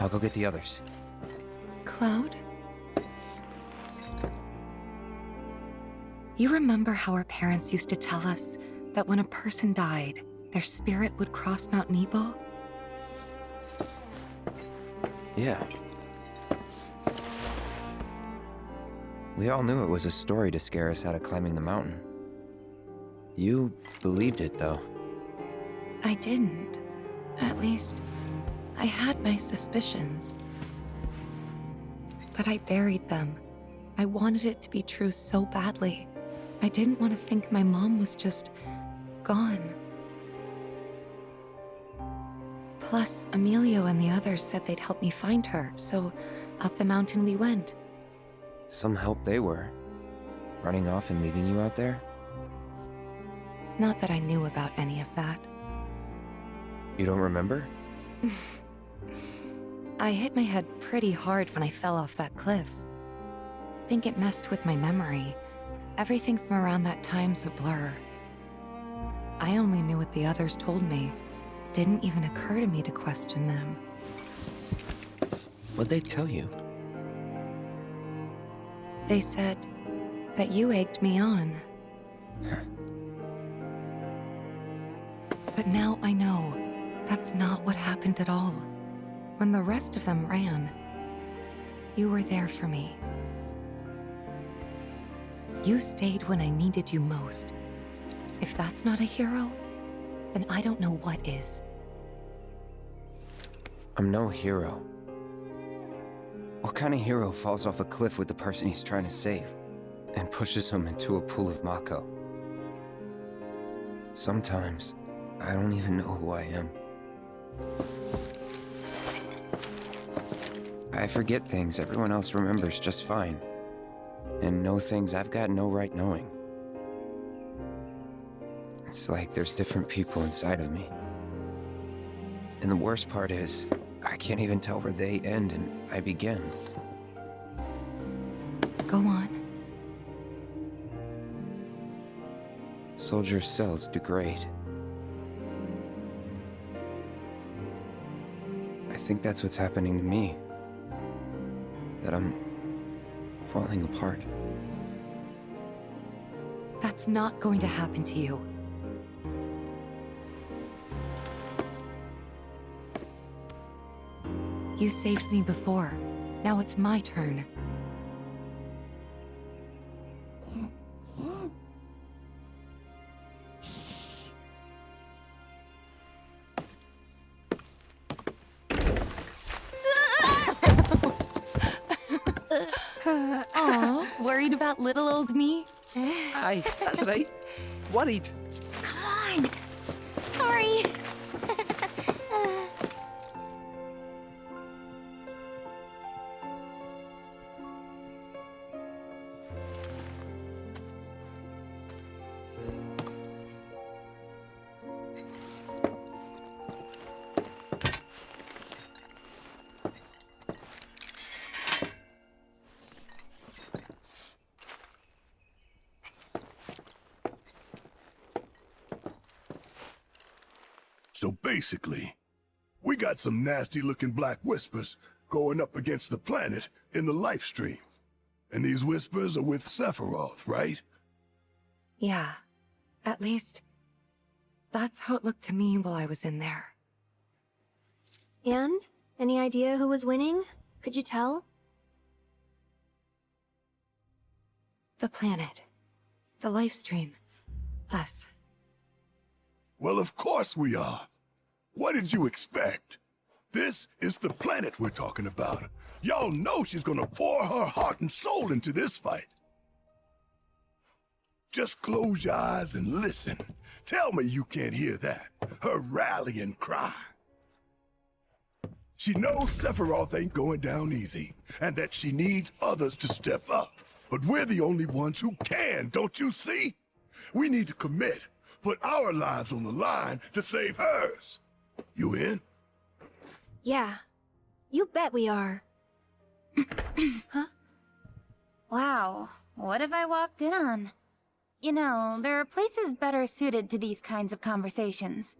I'll go get the others. Cloud? You remember how our parents used to tell us that when a person died, their spirit would cross Mount Nebo? Yeah. We all knew it was a story to scare us out of climbing the mountain. You believed it, though. I didn't. At least, I had my suspicions. But I buried them. I wanted it to be true so badly. I didn't want to think my mom was just gone. Plus, Emilio and the others said they'd help me find her, so up the mountain we went. Some help they were. Running off and leaving you out there? Not that I knew about any of that. You don't remember? I hit my head pretty hard when I fell off that cliff. Think it messed with my memory. Everything from around that time's a blur. I only knew what the others told me. Didn't even occur to me to question them. What'd they tell you? They said that you egged me on. But now I know that's not what happened at all. When the rest of them ran, you were there for me. You stayed when I needed you most. If that's not a hero, then I don't know what is. I'm no hero. What kind of hero falls off a cliff with the person he's trying to save and pushes him into a pool of Mako? Sometimes, I don't even know who I am. I forget things everyone else remembers just fine, and know things I've got no right knowing. It's like there's different people inside of me. And the worst part is, I can't even tell where they end and I begin. Go on. Soldier cells degrade. I think that's what's happening to me. That I'm falling apart. That's not going to happen to you. You saved me before. Now it's my turn. Aw, worried about little old me? Aye, that's right. Worried. Come on! Sorry! So basically, we got some nasty-looking black whispers going up against the planet in the life stream. And these whispers are with Sephiroth, right? Yeah. At least, that's how it looked to me while I was in there. And? Any idea who was winning? Could you tell? The planet. The life stream. Us. Well, of course we are. What did you expect? This is the planet we're talking about. Y'all know she's gonna pour her heart and soul into this fight. Just close your eyes and listen. Tell me you can't hear that. Her rallying cry. She knows Sephiroth ain't going down easy, and that she needs others to step up. But we're the only ones who can, don't you see? We need to commit, put our lives on the line to save hers. You in? Yeah. You bet we are. Huh? Wow, what have I walked in on? You know, there are places better suited to these kinds of conversations.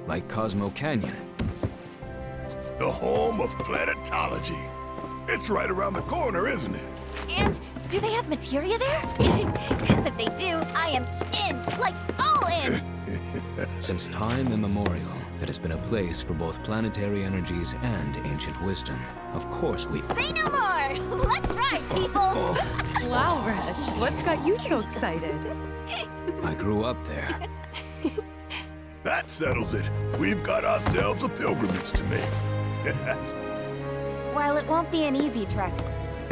Like Cosmo Canyon. the home of planetology. It's right around the corner, isn't it? And do they have materia there? Because if they do, I am in, like all in. Since time immemorial, it has been a place for both planetary energies and ancient wisdom. Of course we... Say no more. Let's ride, people. Wow, Resh, what's got you so excited? I grew up there. That settles it. We've got ourselves a pilgrimage to make. While it won't be an easy trek,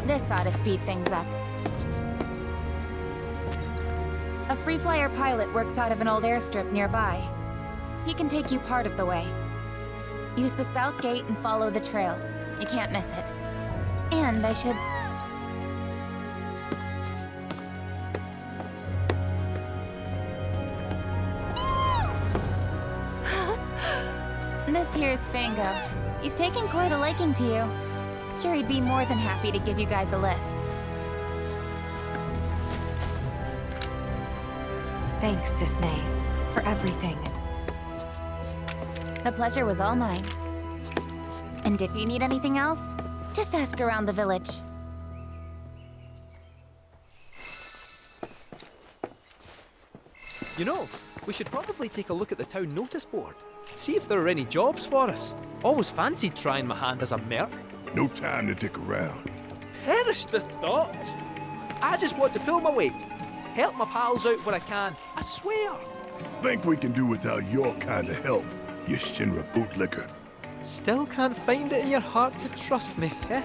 this ought to speed things up. A free flyer pilot works out of an old airstrip nearby. He can take you part of the way. Use the south gate and follow the trail. You can't miss it. And I should... This here's Spango. He's taken quite a liking to you. Sure, he'd be more than happy to give you guys a lift. Thanks, Cisne, for everything. The pleasure was all mine. And if you need anything else, just ask around the village. You know, we should probably take a look at the town notice board. See if there are any jobs for us. Always fancied trying my hand as a merc. No time to dick around. Perish the thought! I just want to pull my weight. Help my pals out where I can. I swear. Think we can do without your kind of help, you Shinra bootlicker. Still can't find it in your heart to trust me, eh?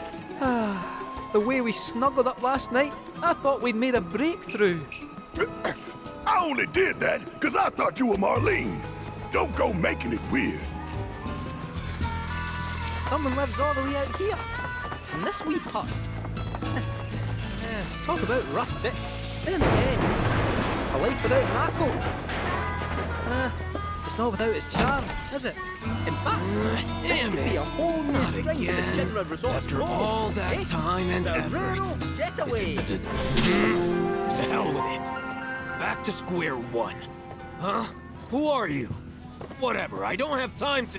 The way we snuggled up last night, I thought we'd made a breakthrough. I only did that because I thought you were Marlene. Don't go making it weird. Someone lives all the way out here, in this wee hut. Talk about rustic. Then again, a life without Mako. It's not without its charm, is it? In fact, this could be a whole new Not string to the again. Shinra Resorts After bow. all that Eh? time and The effort. rural getaway. To hell with it. Back to square one. Huh? Who are you? Whatever, I don't have time to...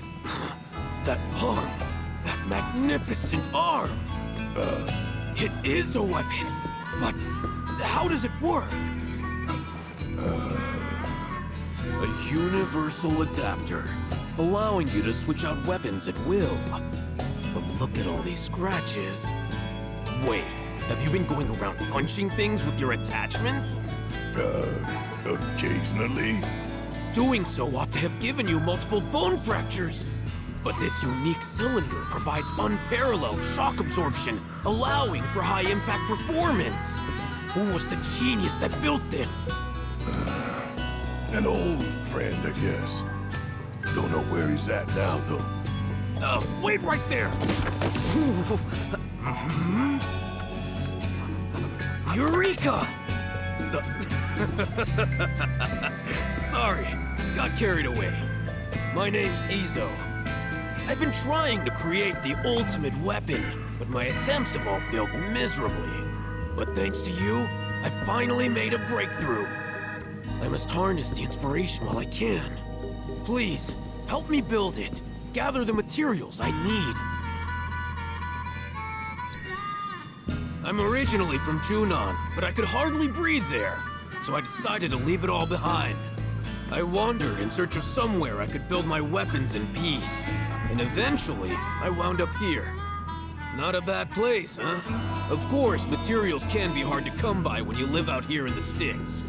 That arm. That magnificent arm. It is a weapon. But how does it work? A universal adapter, allowing you to switch out weapons at will. But look at all these scratches. Wait, have you been going around punching things with your attachments? Occasionally. Doing so ought to have given you multiple bone fractures. But this unique cylinder provides unparalleled shock absorption, allowing for high-impact performance. Who was the genius that built this? An old friend, I guess. Don't know where he's at now, though. Wait right there! Eureka! Sorry, got carried away. My name's Izo. I've been trying to create the ultimate weapon, but my attempts have all failed miserably. But thanks to you, I finally made a breakthrough. I must harness the inspiration while I can. Please, help me build it. Gather the materials I need. I'm originally from Junon, but I could hardly breathe there, so I decided to leave it all behind. I wandered in search of somewhere I could build my weapons in peace, and eventually I wound up here. Not a bad place, huh? Of course, materials can be hard to come by when you live out here in the sticks.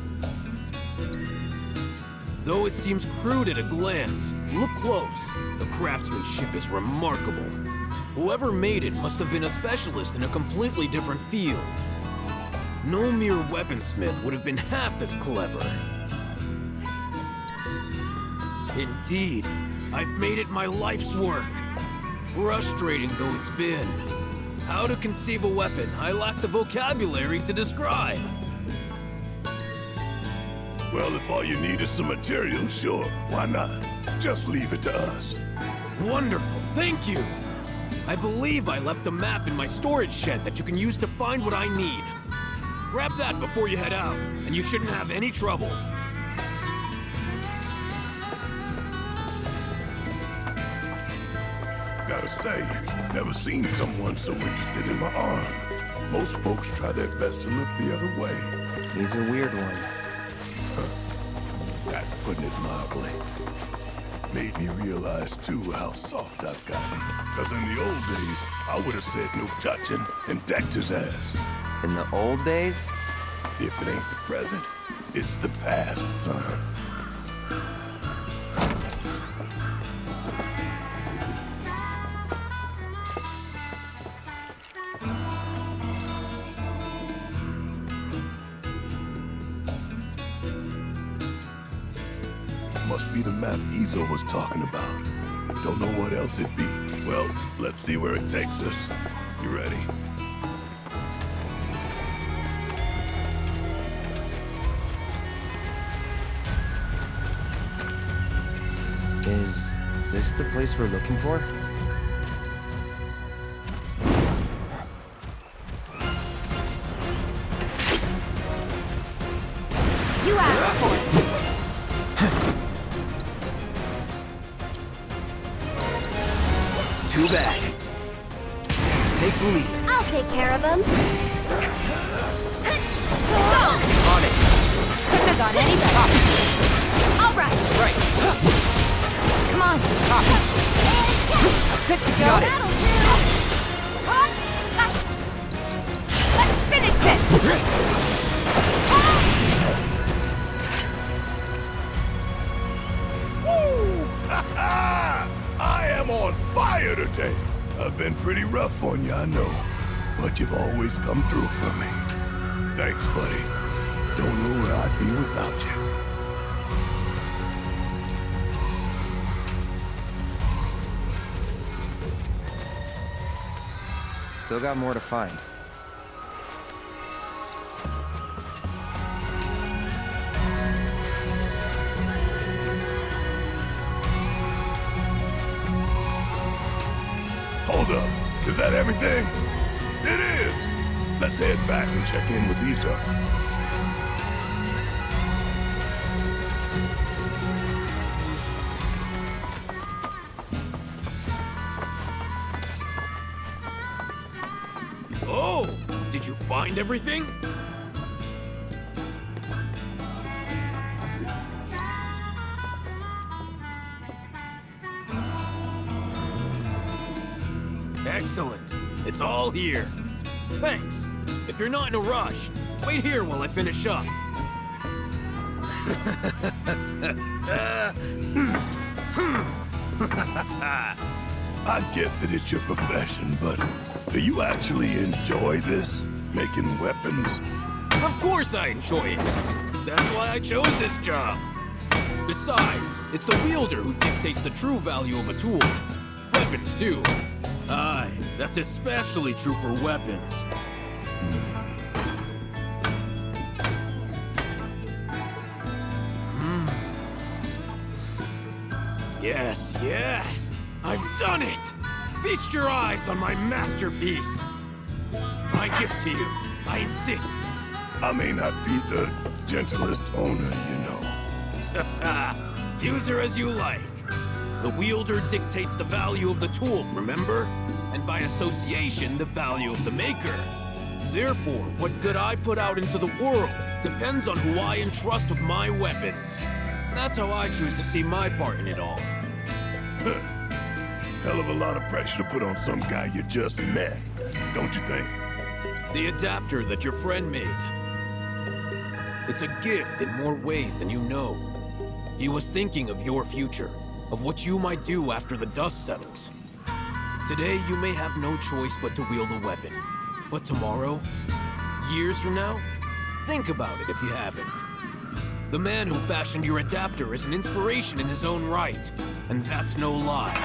Though it seems crude at a glance, look close. The craftsmanship is remarkable. Whoever made it must have been a specialist in a completely different field. No mere weaponsmith would have been half as clever. Indeed, I've made it my life's work. Frustrating though it's been. How to conceive a weapon I lack the vocabulary to describe. Well, if all you need is some material, sure, why not? Just leave it to us. Wonderful, thank you! I believe I left a map in my storage shed that you can use to find what I need. Grab that before you head out, and you shouldn't have any trouble. gotta say, never seen someone so interested in my arm. Most folks try their best to look the other way. He's a weird one. That's putting it mildly. Made me realize, too, how soft I've gotten. Because in the old days, I would have said no touching and decked his ass. In the old days? If it ain't the present, it's the past, son. Must be the map Izo was talking about. Don't know what else it'd be. Well, let's see where it takes us. You ready? Is this the place we're looking for? You asked for it. Too bad. Take the lead. I'll take care of him. On it. Couldn't have gone any better. All right. Right. Come on. Good to go. That'll do. Let's finish this. Woo! I am on fire today. I've been pretty rough on you, I know. But you've always come through for me. Thanks, buddy. Don't know where I'd be without you. Still got more to find. Hold up. Is that everything? It is. Let's head back and check in with Izo. Oh, did you find everything? Excellent. It's all here. Thanks. If you're not in a rush, wait here while I finish up. I get that it's your profession, but do you actually enjoy this? Making weapons? Of course I enjoy it. That's why I chose this job. Besides, it's the wielder who dictates the true value of a tool. Weapons, too. Aye, that's especially true for weapons. Yes, yes! I've done it! Feast your eyes on my masterpiece! My gift to you, I insist. I may not be the gentlest owner, you know. Use her as you like. The wielder dictates the value of the tool, remember? And by association, the value of the maker. Therefore, what good I put out into the world depends on who I entrust with my weapons. That's how I choose to see my part in it all. Hell of a lot of pressure to put on some guy you just met, don't you think? The adapter that your friend made. It's a gift in more ways than you know. He was thinking of your future, of what you might do after the dust settles. Today, you may have no choice but to wield a weapon. But tomorrow, years from now, think about it if you haven't. The man who fashioned your adapter is an inspiration in his own right, and that's no lie.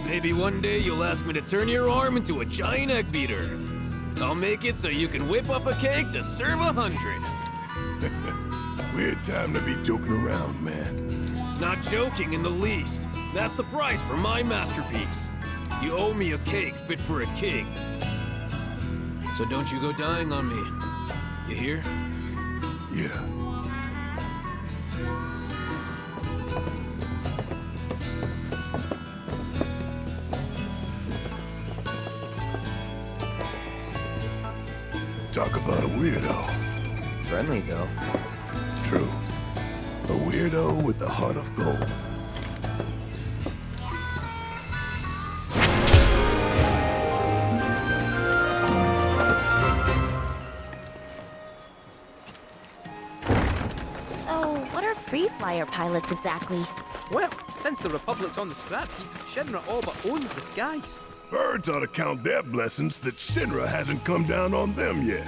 Maybe one day you'll ask me to turn your arm into a giant egg beater. I'll make it so you can whip up a cake to serve 100. Weird time to be joking around, man. Not joking in the least. That's the price for my masterpiece. You owe me a cake fit for a king. So don't you go dying on me. You hear? Yeah. Talk about a weirdo. Friendly, though. True. A weirdo with the heart of gold. So, what are free flyer pilots exactly? Well, since the Republic's on the scrap heap, Shinra all but owns the skies. Birds ought to count their blessings that Shinra hasn't come down on them yet.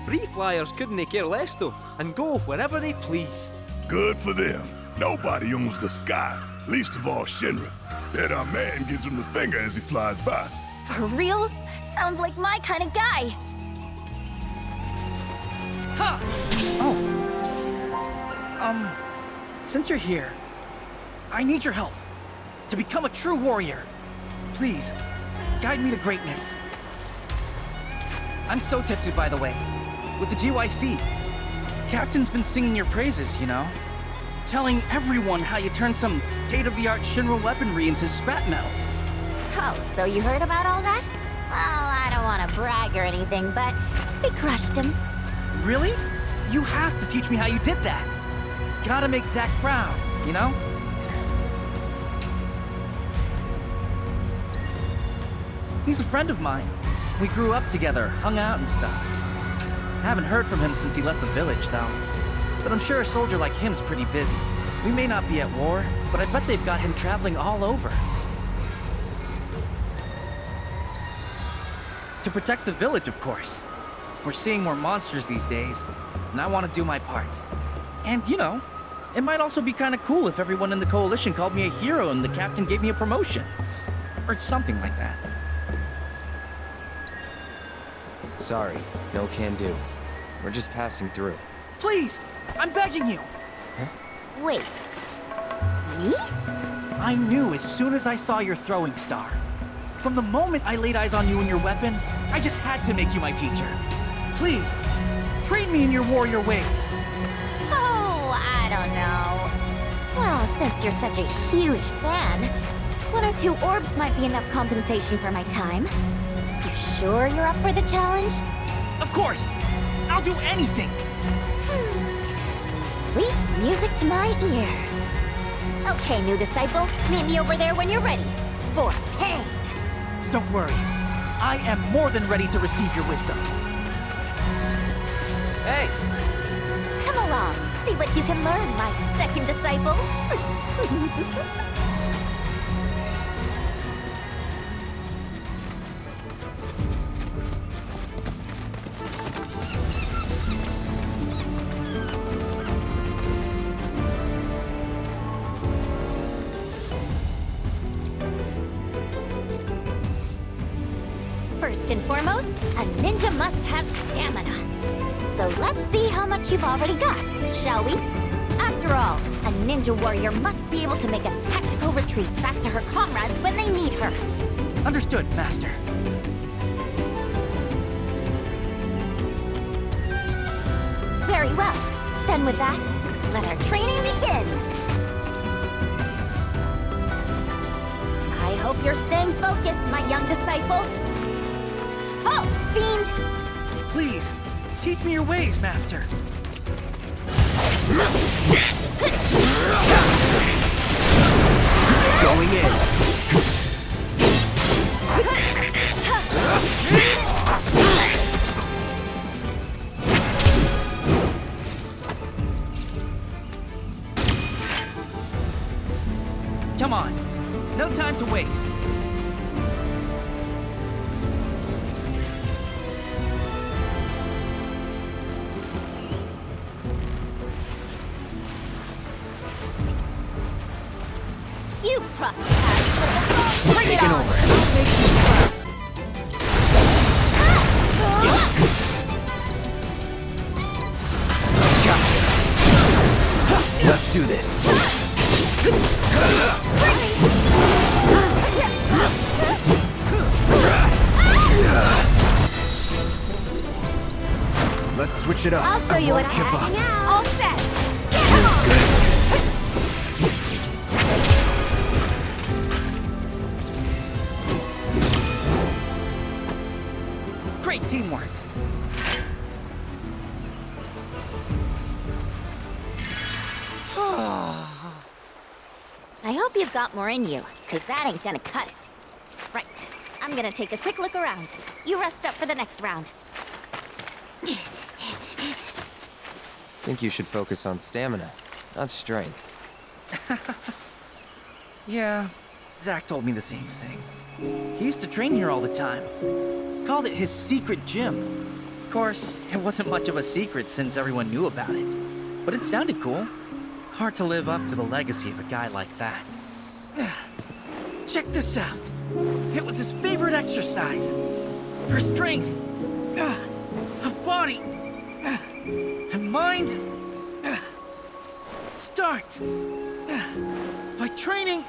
Free flyers couldn't care less, though, and go wherever they please. Good for them. Nobody owns the sky, least of all Shinra. And our man gives him the finger as he flies by. For real? Sounds like my kind of guy. Ha! Oh. Since you're here, I need your help to become a true warrior. Please, guide me to greatness. I'm Sotetsu, by the way, with the GYC. Captain's been singing your praises, you know? Telling everyone how you turned some state-of-the-art Shinra weaponry into scrap metal. Oh, so you heard about all that? Well, I don't want to brag or anything, but we crushed him. Really? You have to teach me how you did that. Gotta make Zack proud, you know? He's a friend of mine. We grew up together, hung out and stuff. Haven't heard from him since he left the village, though. But I'm sure a soldier like him's pretty busy. We may not be at war, but I bet they've got him traveling all over. To protect the village, of course. We're seeing more monsters these days, and I want to do my part. And, you know, it might also be kind of cool if everyone in the Coalition called me a hero and the captain gave me a promotion. Or something like that. Sorry, no can do. We're just passing through. Please! I'm begging you! Wait. Me? I knew as soon as I saw your throwing star. From the moment I laid eyes on you and your weapon, I just had to make you my teacher. Please, train me in your warrior ways. Oh, I don't know. Well, since you're such a huge fan, 1 or 2 orbs might be enough compensation for my time. You sure you're up for the challenge? Of course! I'll do anything! Sweet music to my ears. Okay, new disciple, meet me over there when you're ready. For pain. Don't worry. I am more than ready to receive your wisdom. Hey! Come along, see what you can learn, my second disciple. First and foremost, a ninja must have stamina. So let's see how much you've already got, shall we? After all, a ninja warrior must be able to make a tactical retreat back to her comrades when they need her. Understood, Master. Very well. Then with that, let our training begin. I hope you're staying focused, my young disciple. Halt, fiend! Please, teach me your ways, Master. Going in. Come on. No time to waste. You've crossed paths with the Bring it on! over. I'll make you proud. Let's do this. Let's switch it up. I'll show you what I give have. up. All set. Great teamwork. I hope you've got more in you, because that ain't gonna cut it. Right. I'm gonna take a quick look around. You rest up for the next round. Think you should focus on stamina, not strength. Yeah, Zach told me the same thing. He used to train here all the time. Called it his secret gym. Of course, it wasn't much of a secret since everyone knew about it. But it sounded cool. Hard to live up to the legacy of a guy like that. Check this out. It was his favorite exercise. For strength, of body, and mind. Start by training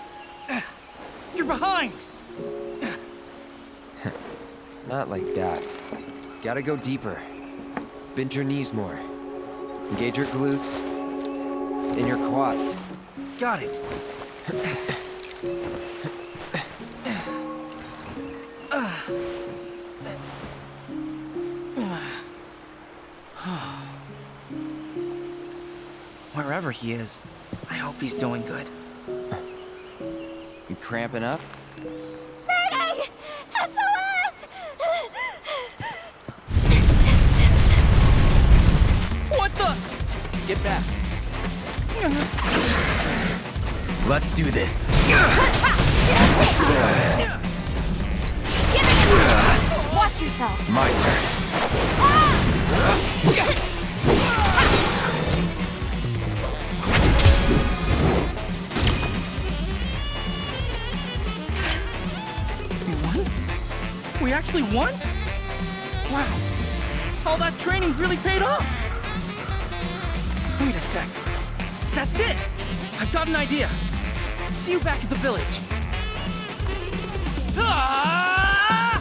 your behind. Not like that. Gotta go deeper. Bend your knees more. Engage your glutes. And your quads. Got it. Wherever he is, I hope he's doing good. You cramping up? Mayday! SOS! What the? Get back. Let's do this. Watch yourself. My turn. We actually won? Wow. All that training really paid off. Wait a sec. That's it! I've got an idea. See you back at the village. Ah!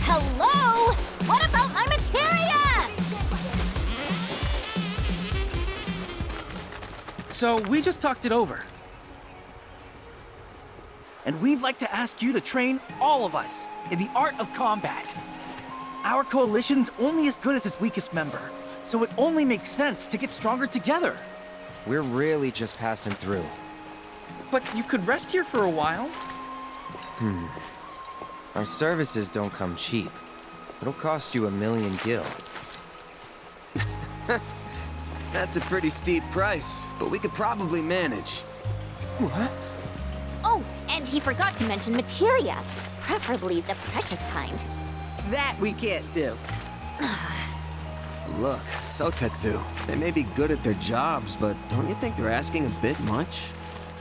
Hello? What about my materia? So we just talked it over. And we'd like to ask you to train all of us in the art of combat. Our coalition's only as good as its weakest member, so it only makes sense to get stronger together. We're really just passing through. But you could rest here for a while. Our services don't come cheap. It'll cost you 1,000,000 gil. That's a pretty steep price, but we could probably manage. What? Oh, and he forgot to mention materia, preferably the precious kind. That we can't do. Look, Sotetsu, they may be good at their jobs, but don't you think they're asking a bit much?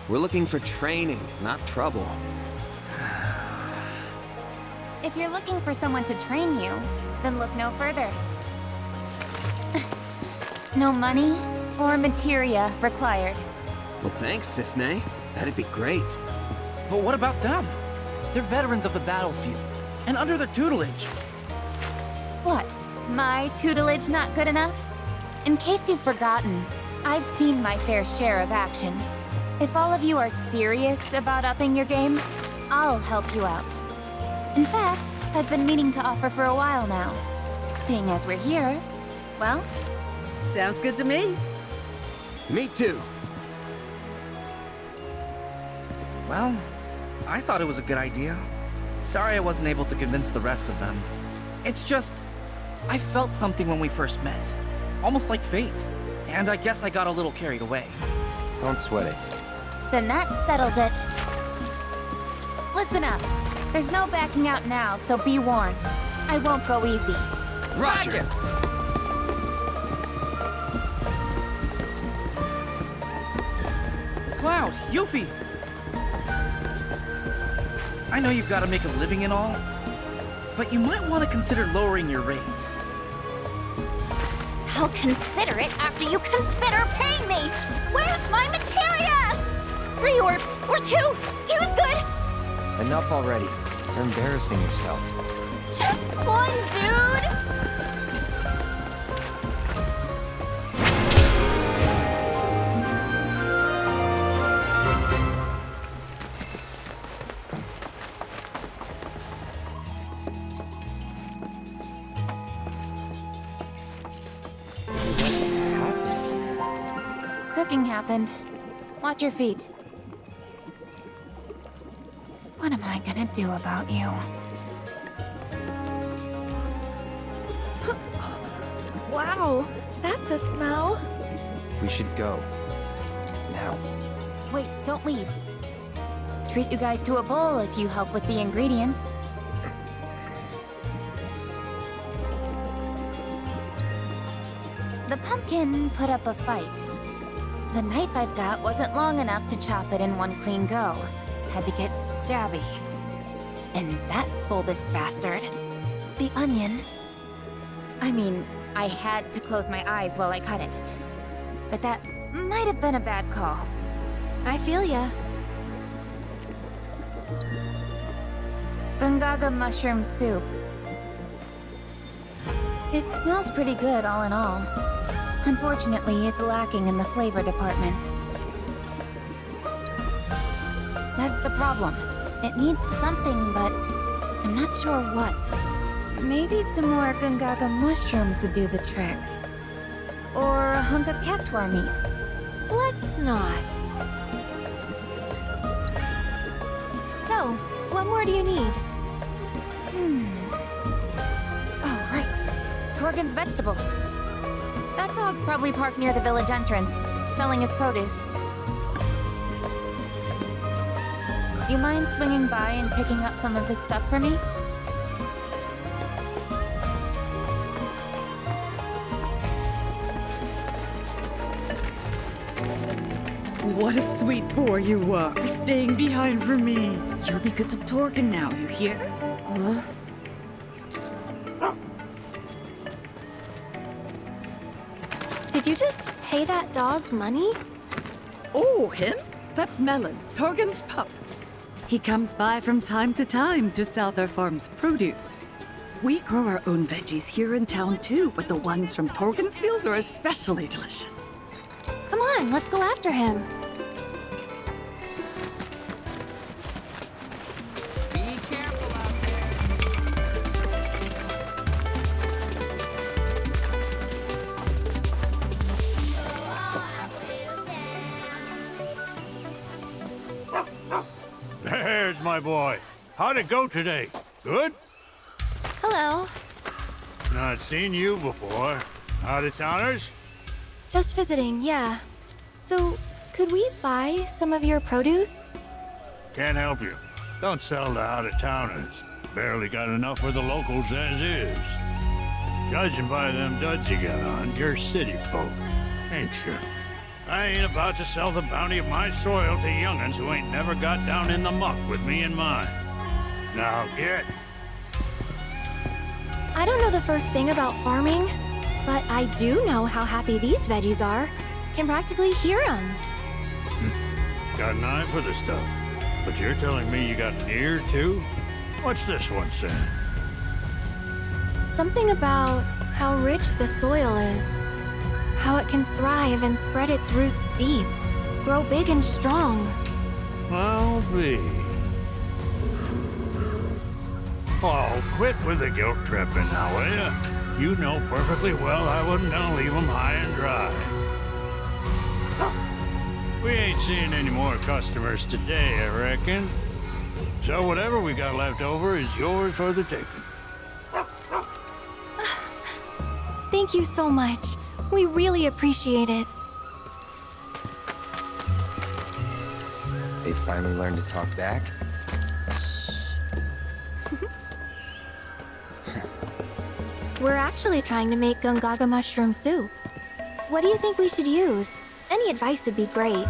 We're looking for training, not trouble. If you're looking for someone to train you, then look no further. No money or materia required. Well, thanks, Cisne. That'd be great. But what about them? They're veterans of the battlefield, and under their tutelage. What? My tutelage not good enough? In case you've forgotten, I've seen my fair share of action. If all of you are serious about upping your game, I'll help you out. In fact, I've been meaning to offer for a while now. Seeing as we're here, well... Sounds good to me. Me too. Well, I thought it was a good idea. Sorry I wasn't able to convince the rest of them. It's just, I felt something when we first met. Almost like fate. And I guess I got a little carried away. Don't sweat it. Then that settles it. Listen up. There's no backing out now, so be warned. I won't go easy. Roger. Cloud, Yuffie! I know you've got to make a living and all, but you might want to consider lowering your rates. I'll consider it after you consider paying me! Where's my materia? 3 orbs, or 2! 2's good! Enough already. You're embarrassing yourself. Just 1, dude! Cooking happened. Watch your feet. What am I gonna do about you? Wow, that's a smell. We should go. Now. Wait, don't leave. Treat you guys to a bowl if you help with the ingredients. The pumpkin put up a fight. The knife I've got wasn't long enough to chop it in one clean go. Had to get stabby. And that bulbous bastard, the onion. I mean, I had to close my eyes while I cut it. But that might have been a bad call. I feel ya. Gungaga mushroom soup. It smells pretty good all in all. Unfortunately, it's lacking in the flavor department. That's the problem. It needs something, but I'm not sure what. Maybe some more Gungaga mushrooms would do the trick. Or a hunk of cactuar meat. Let's not. So, what more do you need? Oh, right. Torgen's vegetables. That dog's probably parked near the village entrance, selling his produce. You mind swinging by and picking up some of his stuff for me? What a sweet boy you are, staying behind for me. You'll be good to Torgen now, you hear? Did you just pay that dog money? Oh, him? That's Melon, Torgen's pup. He comes by from time to time to sell their farm's produce. We grow our own veggies here in town too, but the ones from Torgen's field are especially delicious. Come on, let's go after him. Be careful out there. There's my boy. How'd it go today? Good? Hello. Not seen you before. Out-of-towners? Just visiting, yeah. So, could we buy some of your produce? Can't help you. Don't sell to out-of-towners. Barely got enough for the locals as is. Judging by them duds you got on, you're city folk, ain't you? I ain't about to sell the bounty of my soil to young'uns who ain't never got down in the muck with me in mind. Now get. I don't know the first thing about farming, but I do know how happy these veggies are. Can practically hear them. Got an eye for the stuff. But you're telling me you got an ear, too? What's this one saying? Something about how rich the soil is. How it can thrive and spread its roots deep. Grow big and strong. I'll be. Oh, quit with the guilt tripping now, will ya? You know perfectly well I wasn't gonna leave 'em high and dry. We ain't seeing any more customers today, I reckon. So whatever we got left over is yours for the taking. Thank you so much. We really appreciate it. They finally learned to talk back? We're actually trying to make Gungaga mushroom soup. What do you think we should use? Any advice would be great.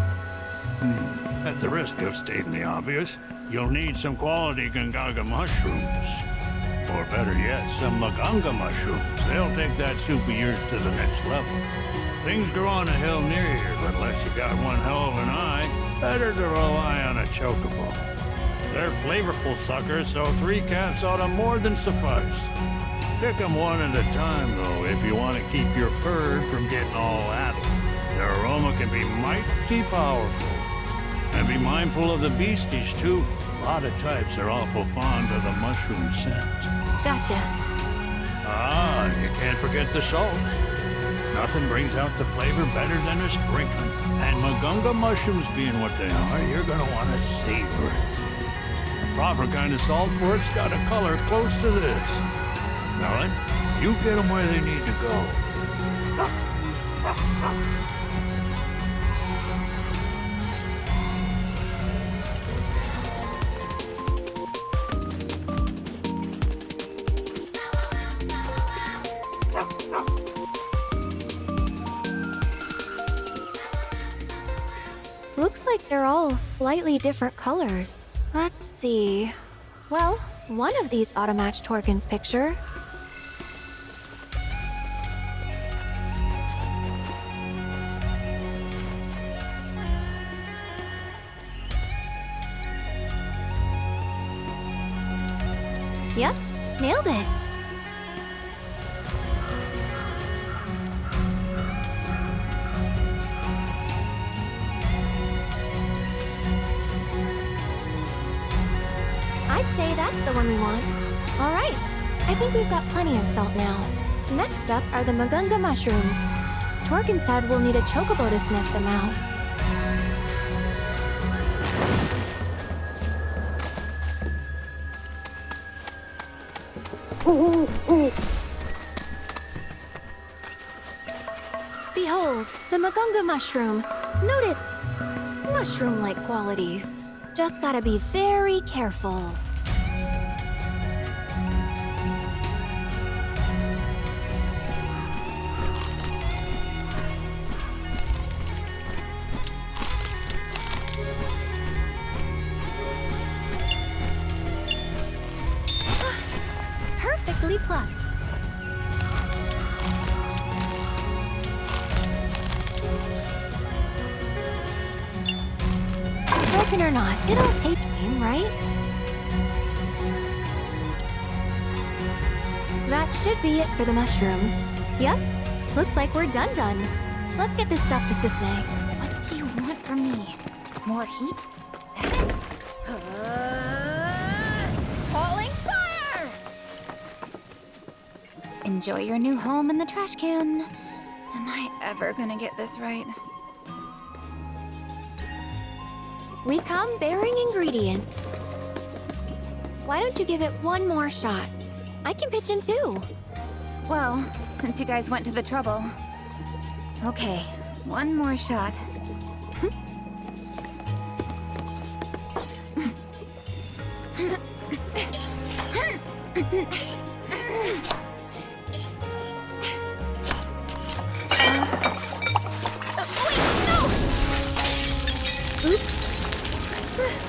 At the risk of stating the obvious, you'll need some quality Gungaga mushrooms. Or better yet, some Maganga mushrooms. They'll take that soup of yours to the next level. Things grow on a hill near here, but unless you got one hell of an eye, better to rely on a chocobo. They're flavorful suckers, so 3 caps ought to more than suffice. Pick 'em one at a time, though, if you want to keep your bird from getting all addled. Their aroma can be mighty powerful. And be mindful of the beasties, too. A lot of types are awful fond of the mushroom scent. Gotcha. Ah, and you can't forget the salt. Nothing brings out the flavor better than a sprinkling. And Magunga mushrooms being what they are, you're gonna want to savor it. The proper kind of salt for it's got a color close to this. Melon, you get them where they need to go. Looks like they're all slightly different colors. Let's see. Well, one of these auto-match Torgen's picture. Yep, nailed it. I'd say that's the one we want. All right, I think we've got plenty of salt now. Next up are the Magunga mushrooms. Torgen said we'll need a chocobo to sniff them out. Behold, the Magunga mushroom. Note its mushroom-like qualities. Just gotta be very careful. Perfectly plucked. Broken or not, it'll take time, right? That should be it for the mushrooms. Yep, looks like we're done. Let's get this stuff to Sisney. What do you want from me? More heat? That it? Falling fire! Enjoy your new home in the trash can. Am I ever gonna get this right? We come bearing ingredients. Why don't you give it one more shot? I can pitch in too. Well, since you guys went to the trouble. Okay, one more shot.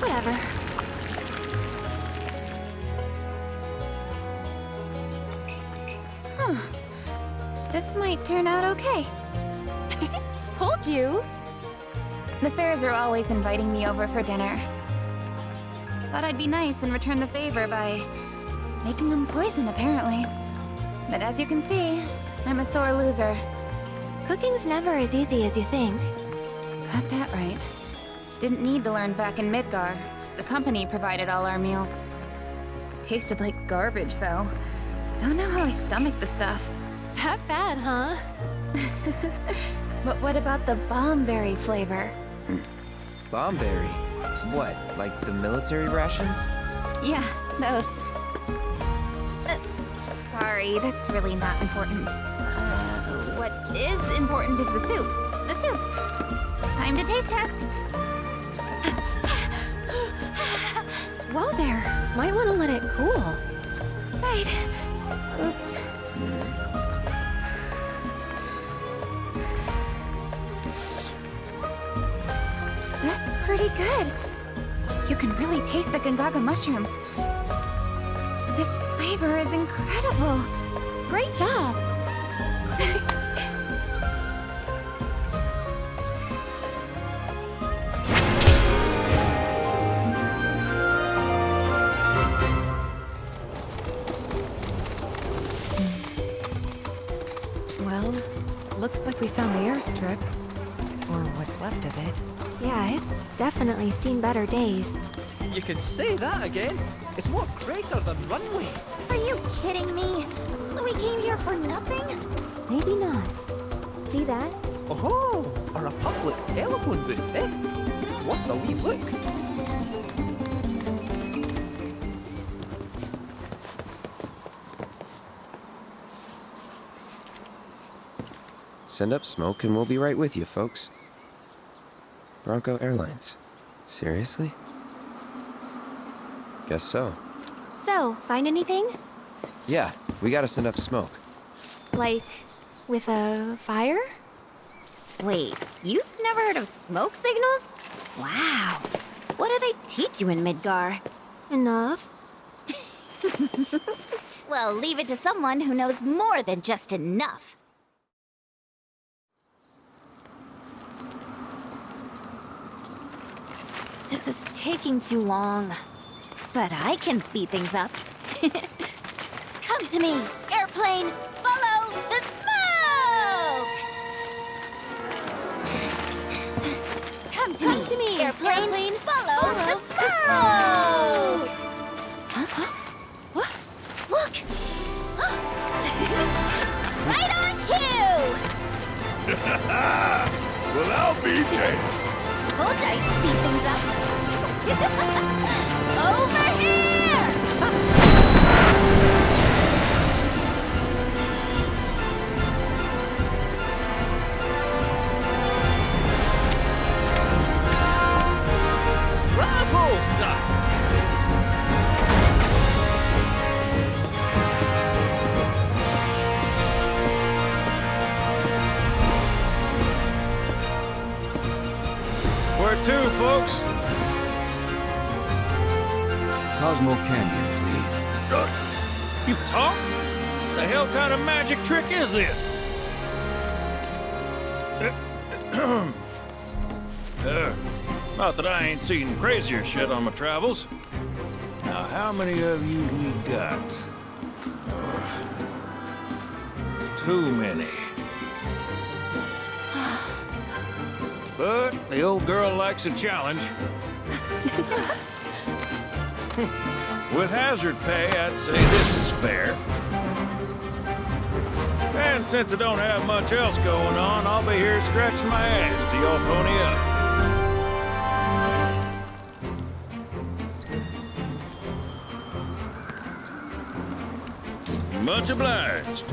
Whatever. Huh. This might turn out okay. Told you. The Fairs are always inviting me over for dinner. Thought I'd be nice and return the favor by making them poison, apparently. But as you can see, I'm a sore loser. Cooking's never as easy as you think. Got that right. Didn't need to learn back in Midgar. The company provided all our meals. Tasted like garbage, though. Don't know how I stomached the stuff. That bad, huh? But what about the bombberry flavor? Bombberry? What, like the military rations? Yeah, those. Sorry, that's really not important. What is important is the soup. The soup! Time to taste test! Whoa there. Might want to let it cool. Right. Oops. That's pretty good. You can really taste the Gangaga mushrooms. This flavor is incredible. Great job. Well, looks like we found the airstrip. Or what's left of it. Yeah, it's definitely seen better days. You can say that again. It's more crater than runway. Are you kidding me? So we came here for nothing? Maybe not. See that? Oh, or a public telephone booth, eh? What a wee look. Send up smoke and we'll be right with you, folks. Bronco Airlines. Seriously? Guess so. So, find anything? Yeah, we gotta send up smoke. Like, with a fire? Wait, you've never heard of smoke signals? Wow. What do they teach you in Midgar? Enough. Well, leave it to someone who knows more than just enough. This is taking too long. But I can speed things up. Come to me, airplane! Follow the smoke! Come to me, airplane! Follow the smoke! Huh? What? Look! Right on cue! Well, I'll be damned. Told you I'd speed things up. Over here! Bravo, sir! Where to, folks? Cosmo Canyon, please. You talk? The hell kind of magic trick is this? Not that I ain't seen crazier shit on my travels. Now, how many of you we got? Too many. But the old girl likes a challenge. With hazard pay, I'd say this is fair. And since I don't have much else going on, I'll be here scratching my ass till y'all pony up. Much obliged.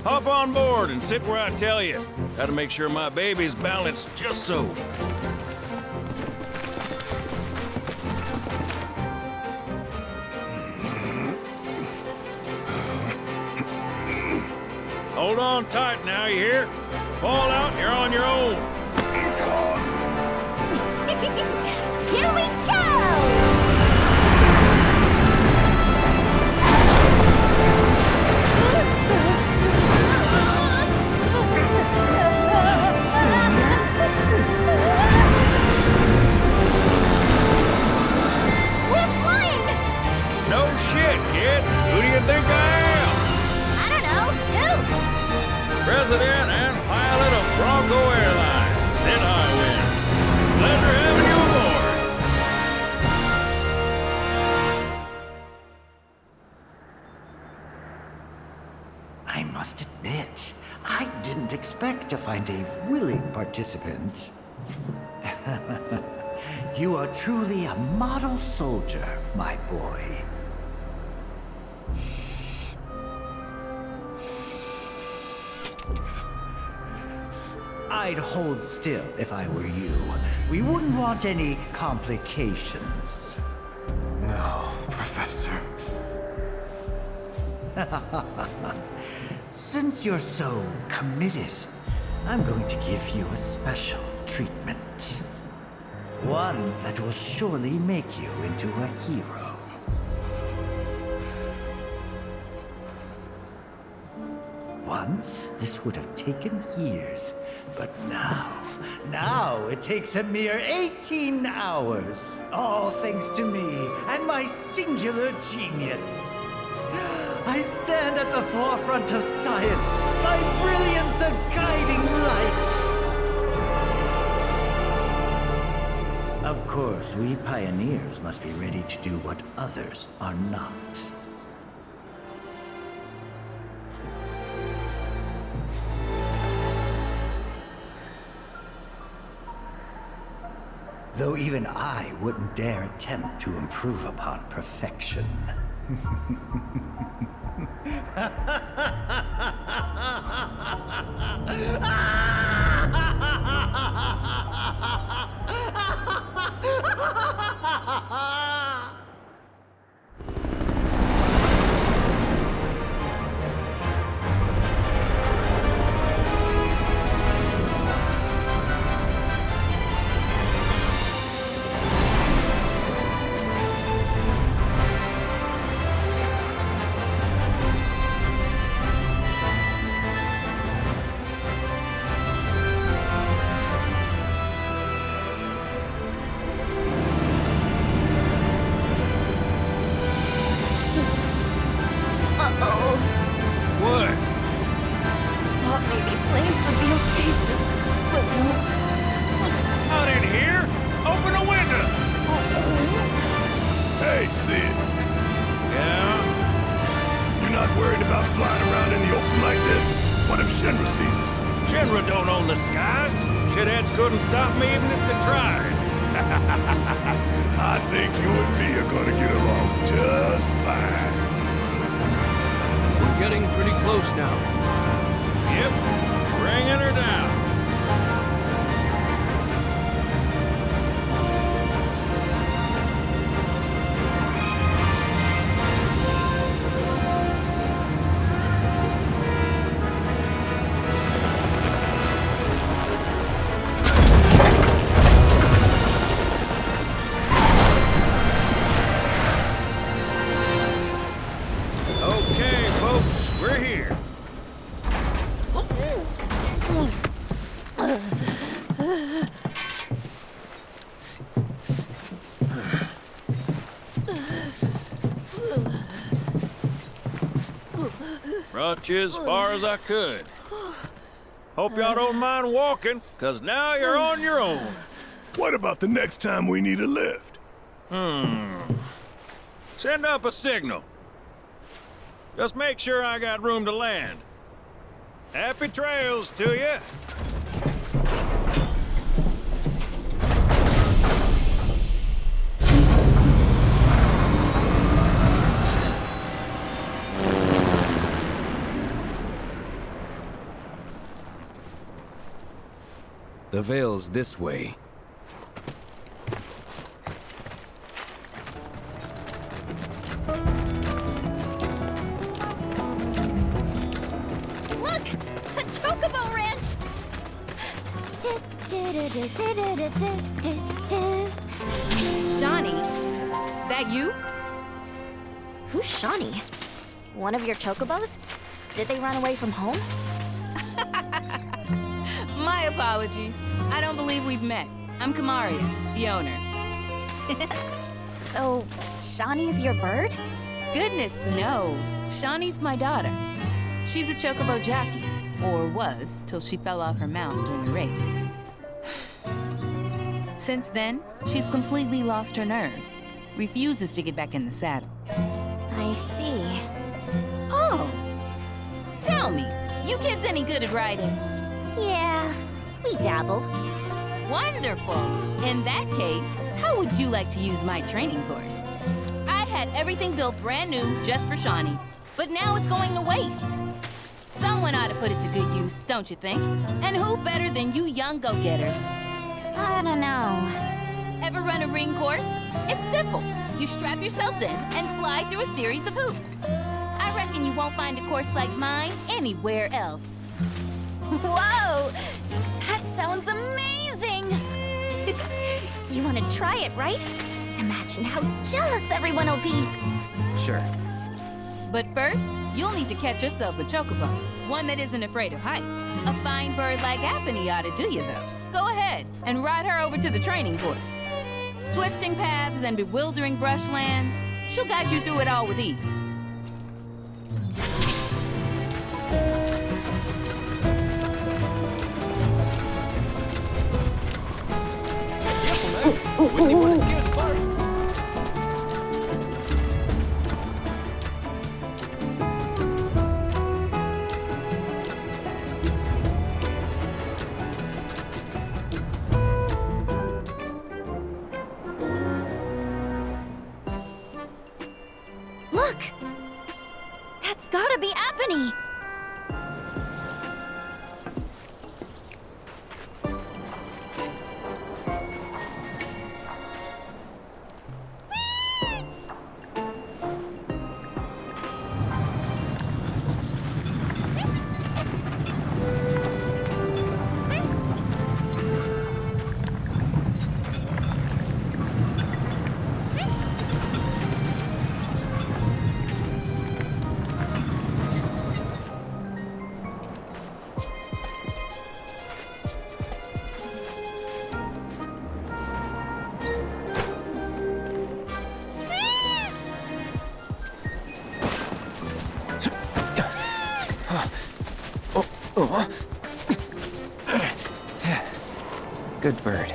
Hop on board and sit where I tell you. Gotta make sure my baby's balanced just so. Hold on tight now, you hear? Fall out and you're on your own. Here we go! We're flying! No shit, kid. Who do you think I am? I don't know. Who? President and pilot of Bronco Airlines, Sid Highwind. Pleasure having you aboard. I must admit, I didn't expect to find a willing participant. You are truly a model soldier, my boy. I'd hold still if I were you. We wouldn't want any complications. No, Professor. Since you're so committed, I'm going to give you a special treatment. One that will surely make you into a hero. Once, this would have taken years, but now it takes a mere 18 hours. All thanks to me and my singular genius. I stand at the forefront of science, my brilliance a guiding light. Of course, we pioneers must be ready to do what others are not. though even I wouldn't dare attempt to improve upon perfection. What? Thought maybe planes would be okay, but no. Out in here? Open a window! Hey, Sid, Yeah? you're not worried about flying around in the open like this? What if Shinra sees us? Shinra don't own the skies. Shitheads couldn't stop me even if they tried. I think you and me are gonna get along just fine. We're getting pretty close now. Yep, bringing her down. Okay, folks, we're here. Brought you as far as I could. Hope y'all don't mind walking, 'cause now you're on your own. What about the next time we need a lift? Send up a signal. Just make sure I got room to land. Happy trails to you. The Veil's this way. Look! A chocobo ranch! Shawnee, that you? Who's Shawnee? One of your chocobos? Did they run away from home? My apologies. I don't believe we've met. I'm Kamaria, the owner. So, Shawnee's your bird? Goodness, no. Shawnee's my daughter. She's a chocobo jockey, or was, till she fell off her mount during the race. Since then, she's completely lost her nerve. Refuses to get back in the saddle. I see. Oh! Tell me, you kids any good at riding? Yeah, we dabble. Wonderful! In that case, how would you like to use my training course? I had everything built brand new just for Shawnee, but now it's going to waste. Someone ought to put it to good use, don't you think? And who better than you young go-getters? I don't know. Ever run a ring course? It's simple. You strap yourselves in and fly through a series of hoops. I reckon you won't find a course like mine anywhere else. Whoa! That sounds amazing! You want to try it, right? Imagine how jealous everyone will be. Sure. But first, you'll need to catch yourselves a chocobo. One that isn't afraid of heights. A fine bird like Apony ought to do you, though. Go ahead and ride her over to the training course. Twisting paths and bewildering brushlands, she'll guide you through it all with ease. Wouldn't you want to scare the birds? Look! That's gotta be Apony! Good bird.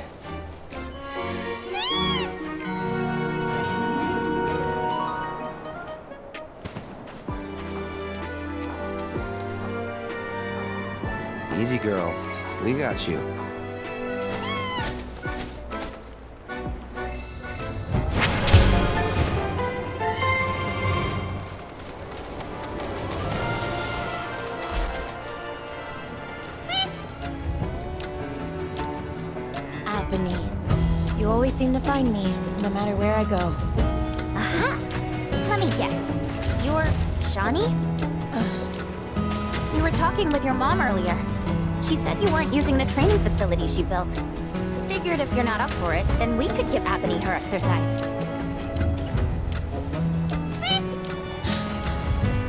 Easy, girl. We got you. Apony. You always seem to find me, no matter where I go. Aha! Let me guess. You're Shawnee? You were talking with your mom earlier. She said you weren't using the training facility she built. Figured if you're not up for it, then we could give Apony her exercise.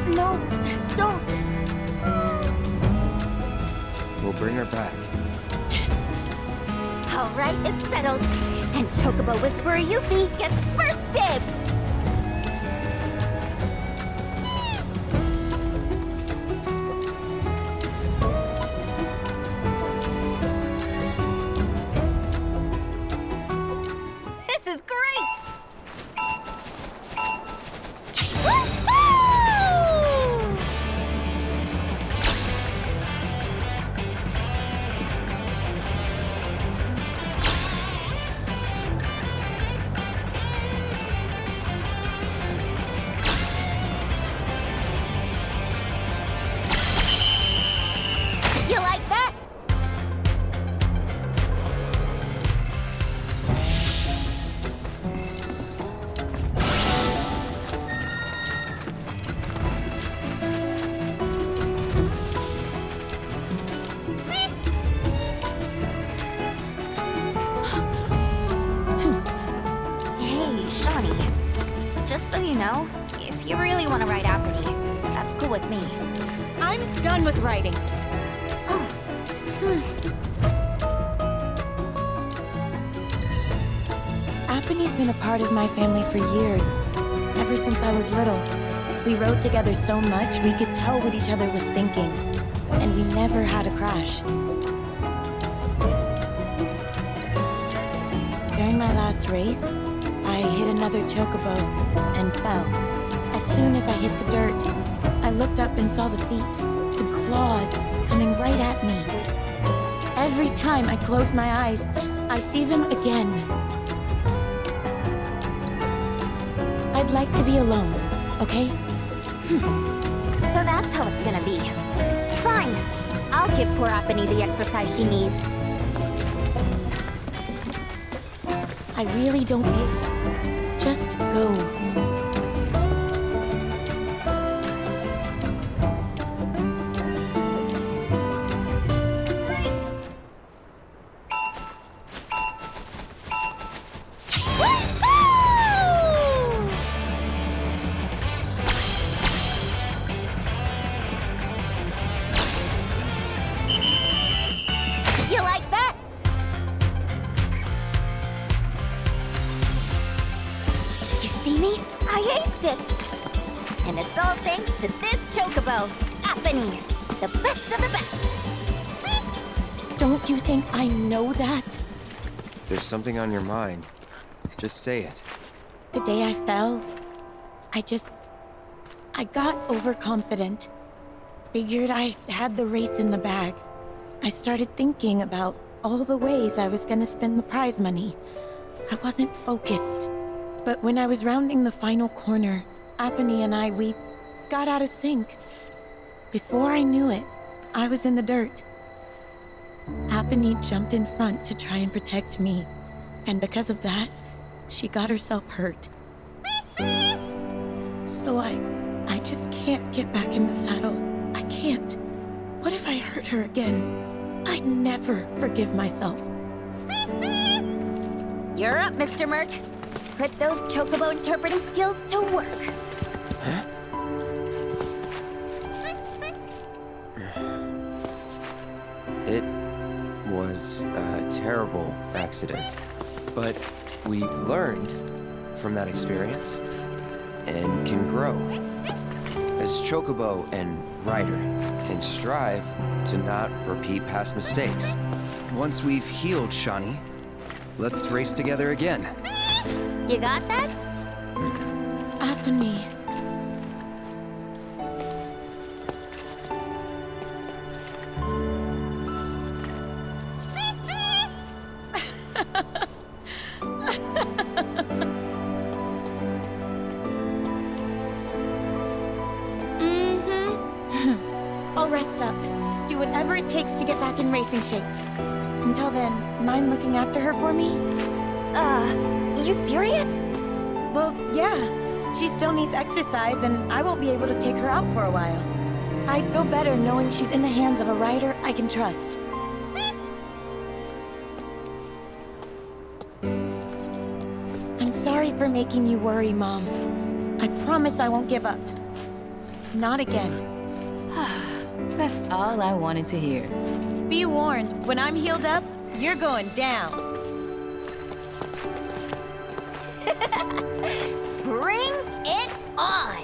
No, don't. We'll bring her back. All right, it's settled. And Chocobo Whisperer Yuffie gets first dibs! This is great! Woo-hoo! You like that? Hey, Shawnee. Just so you know, if you really want to ride Apony, that's cool with me. I'm done with writing. Apony's been a part of my family for years. Ever since I was little. We rode together so much, we could tell what each other was thinking. And we never had a crash. During my last race, I hit another chocobo and fell. As soon as I hit the dirt, I looked up and saw the feet, the claws, coming right at me. Every time I close my eyes, I see them again. I'd like to be alone, okay? So that's how it's gonna be. Fine. I'll give poor Apony the exercise she needs. I really don't feel... Just go. You like that? You see me? I aced it! And it's all thanks to this chocobo, Apony, the best of the best! Don't you think I know that? There's something on your mind. Just say it. The day I fell, I got overconfident. Figured I had the race in the bag. I started thinking about all the ways I was gonna spend the prize money. I wasn't focused. But when I was rounding the final corner, Apony and we got out of sync. Before I knew it, I was in the dirt. Apony jumped in front to try and protect me, and because of that, she got herself hurt. So I just can't get back in the saddle. I can't. What if I hurt her again? I'd never forgive myself. You're up, Mr. Merc. Put those chocobo interpreting skills to work. Huh? It was a terrible accident, but we've learned from that experience and can grow as chocobo and rider and strive to not repeat past mistakes. Once we've healed Shani, let's race together again. You got that? Apony. I'll rest up. Do whatever it takes to get back in racing shape. Until then, mind looking after her for me? You serious? Well, yeah. She still needs exercise, and I won't be able to take her out for a while. I'd feel better knowing she's in the hands of a rider I can trust. I'm sorry for making you worry, Mom. I promise I won't give up. Not again. That's all I wanted to hear. Be warned, when I'm healed up, you're going down. Bring it on!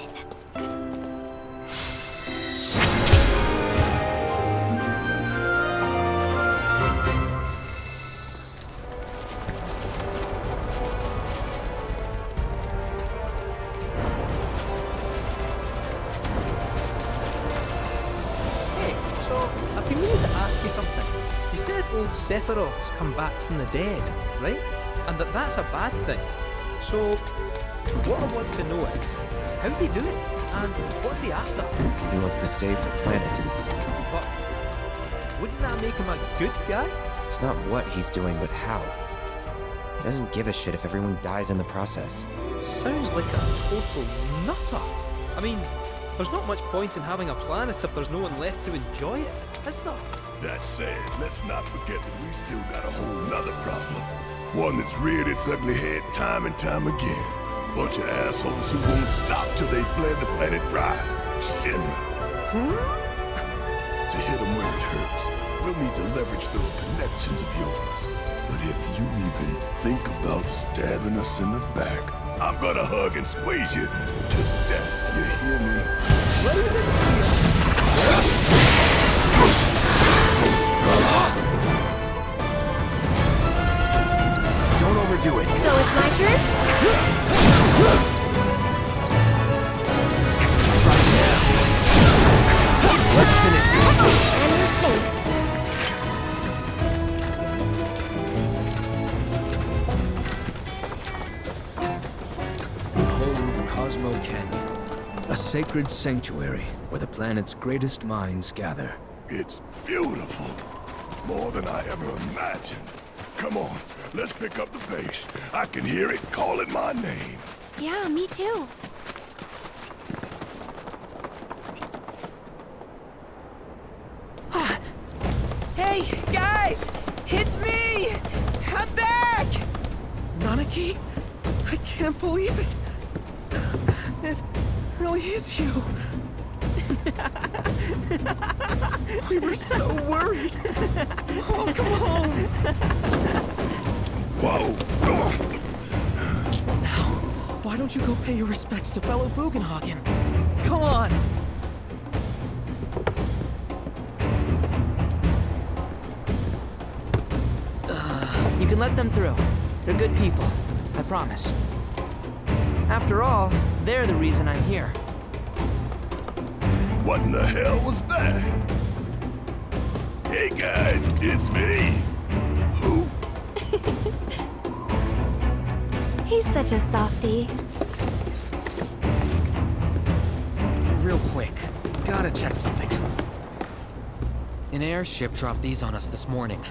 I've been meaning to ask you something. You said old Sephiroth's come back from the dead, right? And that's a bad thing. So, what I want to know is, how'd he do it? And what's he after? He wants to save the planet. But wouldn't that make him a good guy? It's not what he's doing, but how. He doesn't give a shit if everyone dies in the process. Sounds like a total nutter. I mean, there's not much point in having a planet if there's no one left to enjoy it, is there? That said, let's not forget that we still got a whole nother problem. One that's reared its ugly head time and time again. Bunch of assholes who won't stop till they've bled the planet dry. Shinra. To hit them where it hurts, we'll need to leverage those connections of yours. But if you even think about stabbing us in the back, I'm gonna hug and squeeze you to death. You hear me? Don't overdo it. So it's my turn? Let's finish this. And we're safe. Behold Cosmo Canyon, a sacred sanctuary where the planet's greatest minds gather. It's beautiful. More than I ever imagined. Come on, let's pick up the pace. I can hear it calling my name. Yeah, me too. Hey, guys! It's me! I'm back! Nanaki? I can't believe it. It really is you. We were so worried. Oh, come home. Whoa! Now, why don't you go pay your respects to fellow Bugenhagen? Go on. You can let them through. They're good people. I promise. After all, they're the reason I'm here. What in the hell was that? Hey guys, it's me. Who? He's such a softie. Gotta check something. An airship dropped these on us this morning.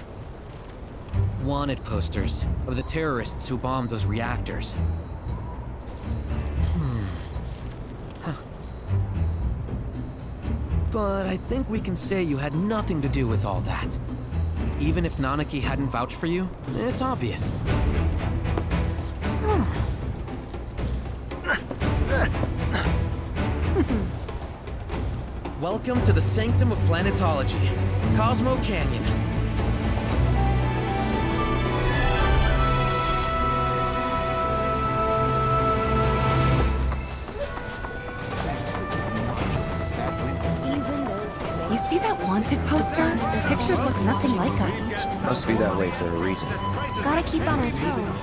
Wanted posters of the terrorists who bombed those reactors. But I think we can say you had nothing to do with all that. Even if Nanaki hadn't vouched for you, it's obvious. Welcome to the Sanctum of Planetology, Cosmo Canyon. You see that wanted poster? The pictures look nothing like us. Must be that way for a reason. Gotta keep on our toes.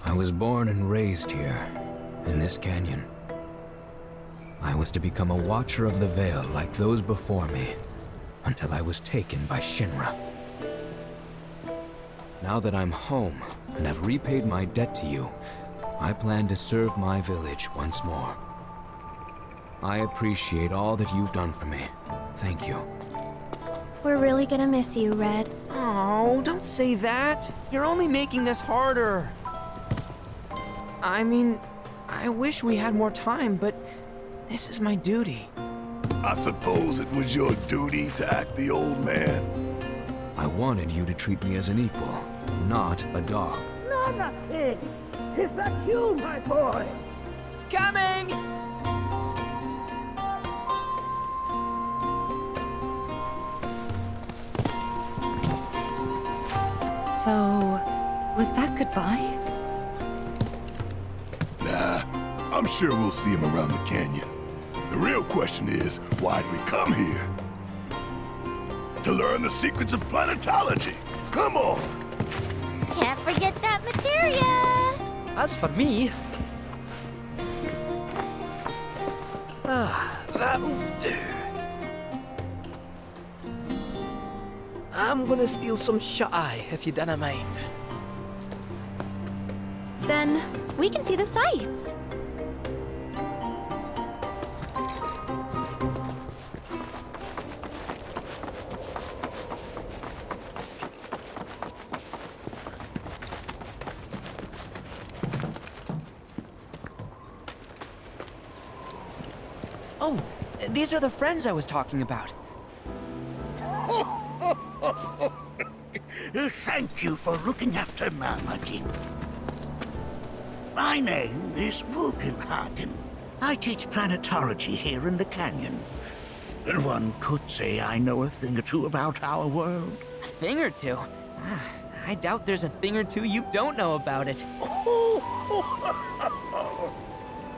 I was born and raised here, in this canyon. I was to become a watcher of the Veil like those before me, until I was taken by Shinra. Now that I'm home and have repaid my debt to you, I plan to serve my village once more. I appreciate all that you've done for me. Thank you. We're really gonna miss you, Red. Oh, don't say that. You're only making this harder. I mean, I wish we had more time, but this is my duty. I suppose it was your duty to act the old man. I wanted you to treat me as an equal, not a dog. Nanaki! Is that you, my boy? Coming! So, was that goodbye? Nah, I'm sure we'll see him around the canyon. The real question is, why'd we come here? To learn the secrets of planetology. Come on! Can't forget that materia! As for me... that'll do. I'm gonna steal some shut-eye, if you don't mind. Then we can see the sights. Oh, these are the friends I was talking about. Thank you for looking after Nanaki. My name is Bugenhagen. I teach planetology here in the canyon. One could say I know a thing or two about our world. A thing or two? I doubt there's a thing or two you don't know about it.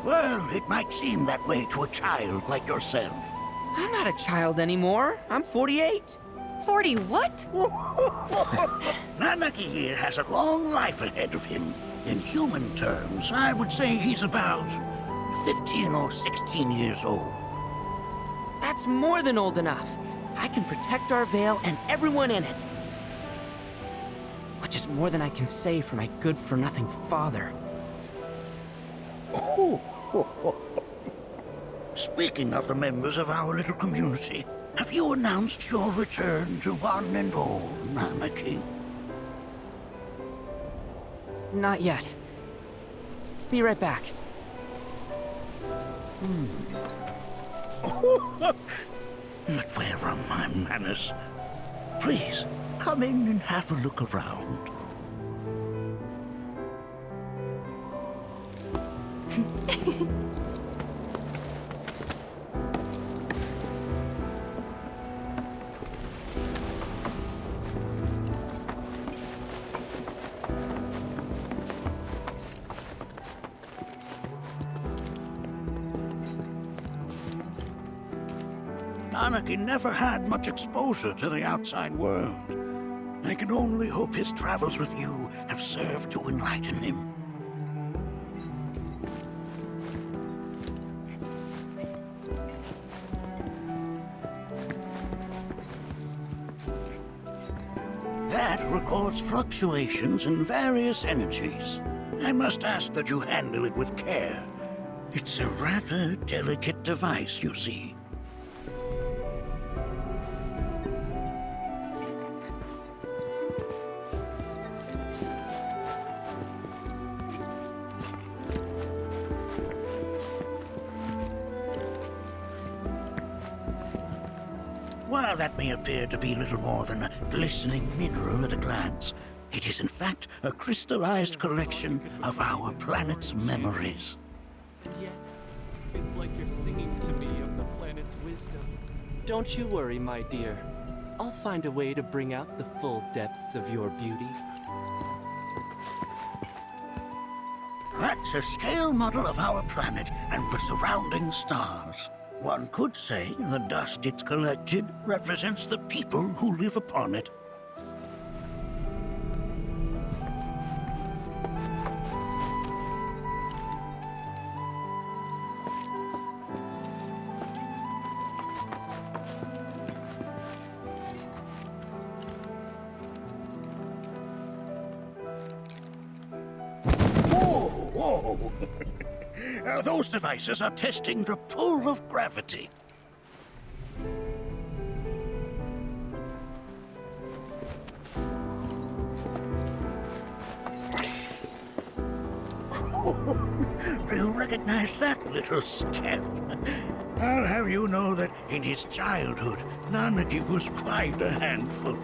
Well, it might seem that way to a child like yourself. I'm not a child anymore. I'm 48. 40 what? Nanaki here has a long life ahead of him. In human terms, I would say he's about 15 or 16 years old. That's more than old enough. I can protect our Veil and everyone in it. Which is more than I can say for my good-for-nothing father. Speaking of the members of our little community, have you announced your return to one and all, Nanaki? Not yet. Be right back. But where are my manners? Please, come in and have a look around. Nanaki never had much exposure to the outside world. I can only hope his travels with you have served to enlighten him. That records fluctuations in various energies. I must ask that you handle it with care. It's a rather delicate device, you see. While that may appear to be little more than a glistening mineral at a glance, it is in fact a crystallized collection of our planet's memories. And yet, it's like you're singing to me of the planet's wisdom. Don't you worry, my dear. I'll find a way to bring out the full depths of your beauty. That's a scale model of our planet and the surrounding stars. One could say the dust it's collected represents the people who live upon it. Whoa! Those devices are testing the pull of gravity. Do you recognize that little scamp? I'll have you know that in his childhood, Nanaki was quite a handful.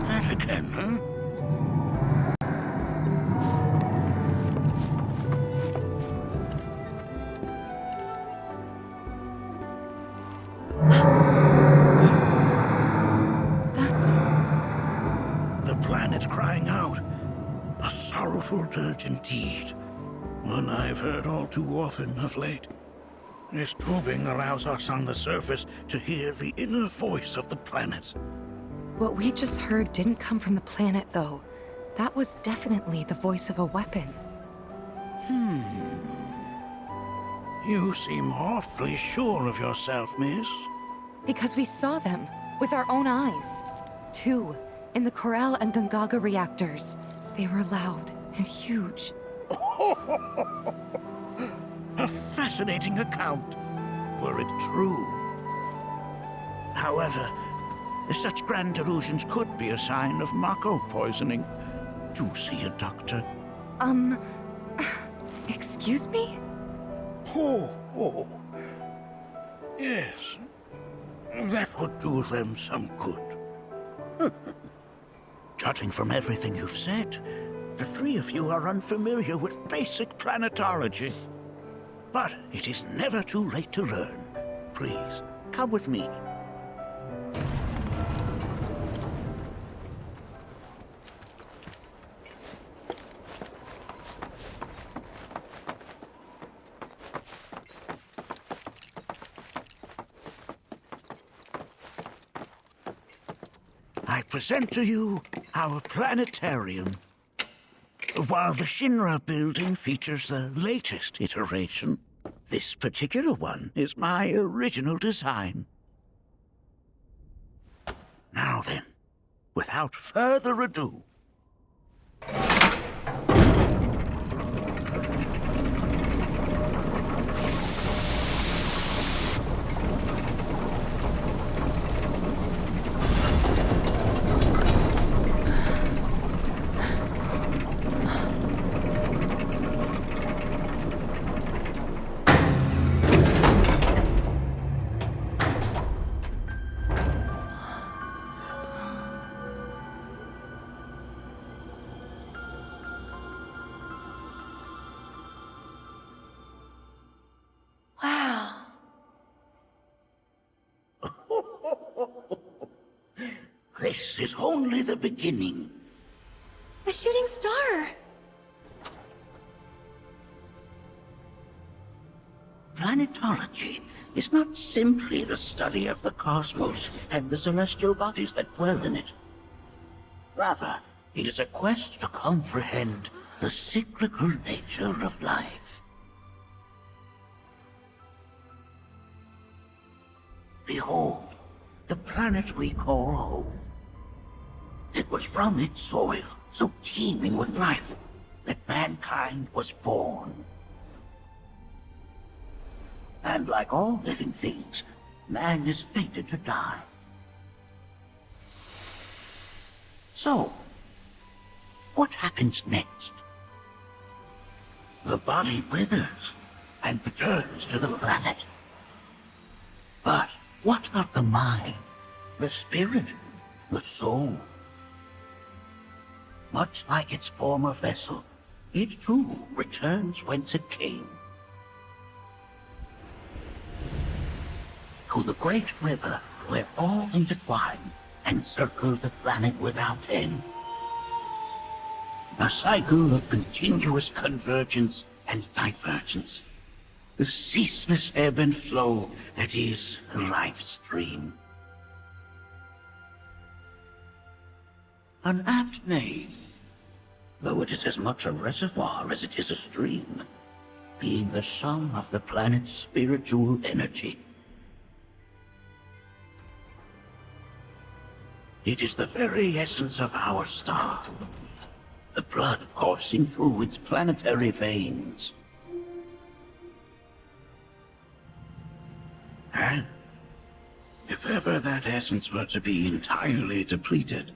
That again, huh? Crying out. A sorrowful dirge indeed. One I've heard all too often of late. This tubing allows us on the surface to hear the inner voice of the planet. What we just heard didn't come from the planet, though. That was definitely the voice of a weapon. You seem awfully sure of yourself, miss. Because we saw them with our own eyes. Two. In the Corel and Gungaga reactors. They were loud and huge. A fascinating account, were it true. However, such grand delusions could be a sign of Mako poisoning. Do see a doctor. Excuse me? Oh. Yes. That would do them some good. Judging from everything you've said, the three of you are unfamiliar with basic planetology. But it is never too late to learn. Please, come with me. I present to you our planetarium. While the Shinra building features the latest iteration, this particular one is my original design. Now then, without further ado, this is only the beginning. A shooting star! Planetology is not simply the study of the cosmos and the celestial bodies that dwell in it. Rather, it is a quest to comprehend the cyclical nature of life. Behold, planet we call home. It was from its soil, so teeming with life, that mankind was born. And like all living things, man is fated to die. So, what happens next? The body withers and returns to the planet. But what of the mind, the spirit, the soul? Much like its former vessel, it too returns whence it came. To the great river where all intertwine and circle the planet without end. A cycle of continuous convergence and divergence. The ceaseless ebb and flow that is the life stream. An apt name, though it is as much a reservoir as it is a stream, being the sum of the planet's spiritual energy. It is the very essence of our star, the blood coursing through its planetary veins. And if ever that essence were to be entirely depleted,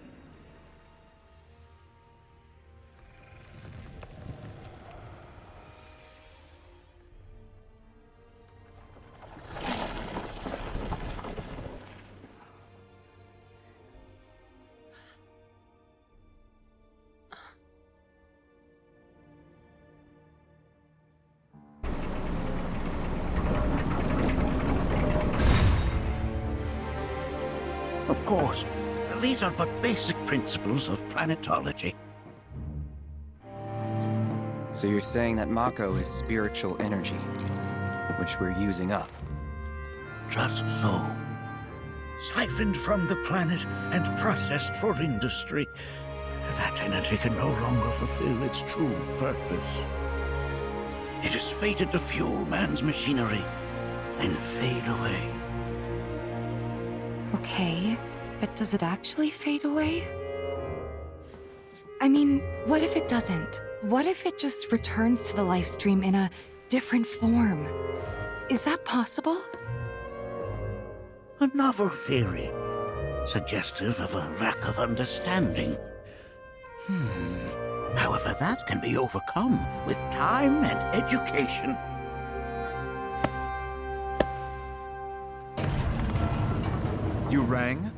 of course, these are but basic principles of planetology. So you're saying that Mako is spiritual energy, which we're using up? Just so. Siphoned from the planet and processed for industry, that energy can no longer fulfill its true purpose. It is fated to fuel man's machinery, then fade away. Okay, but does it actually fade away? I mean, what if it doesn't? What if it just returns to the life stream in a different form? Is that possible? A novel theory, suggestive of a lack of understanding. However, that can be overcome with time and education. You rang?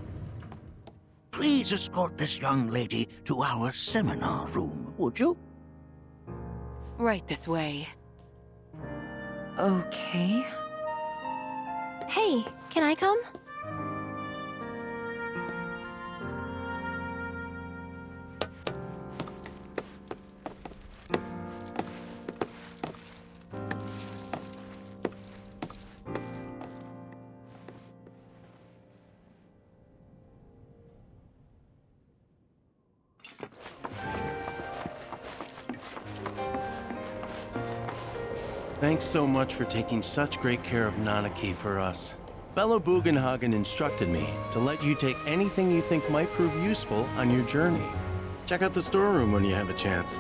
Please escort this young lady to our seminar room, would you? Right this way. Okay. Hey, can I come? Thanks so much for taking such great care of Nanaki for us. Fellow Bugenhagen instructed me to let you take anything you think might prove useful on your journey. Check out the storeroom when you have a chance.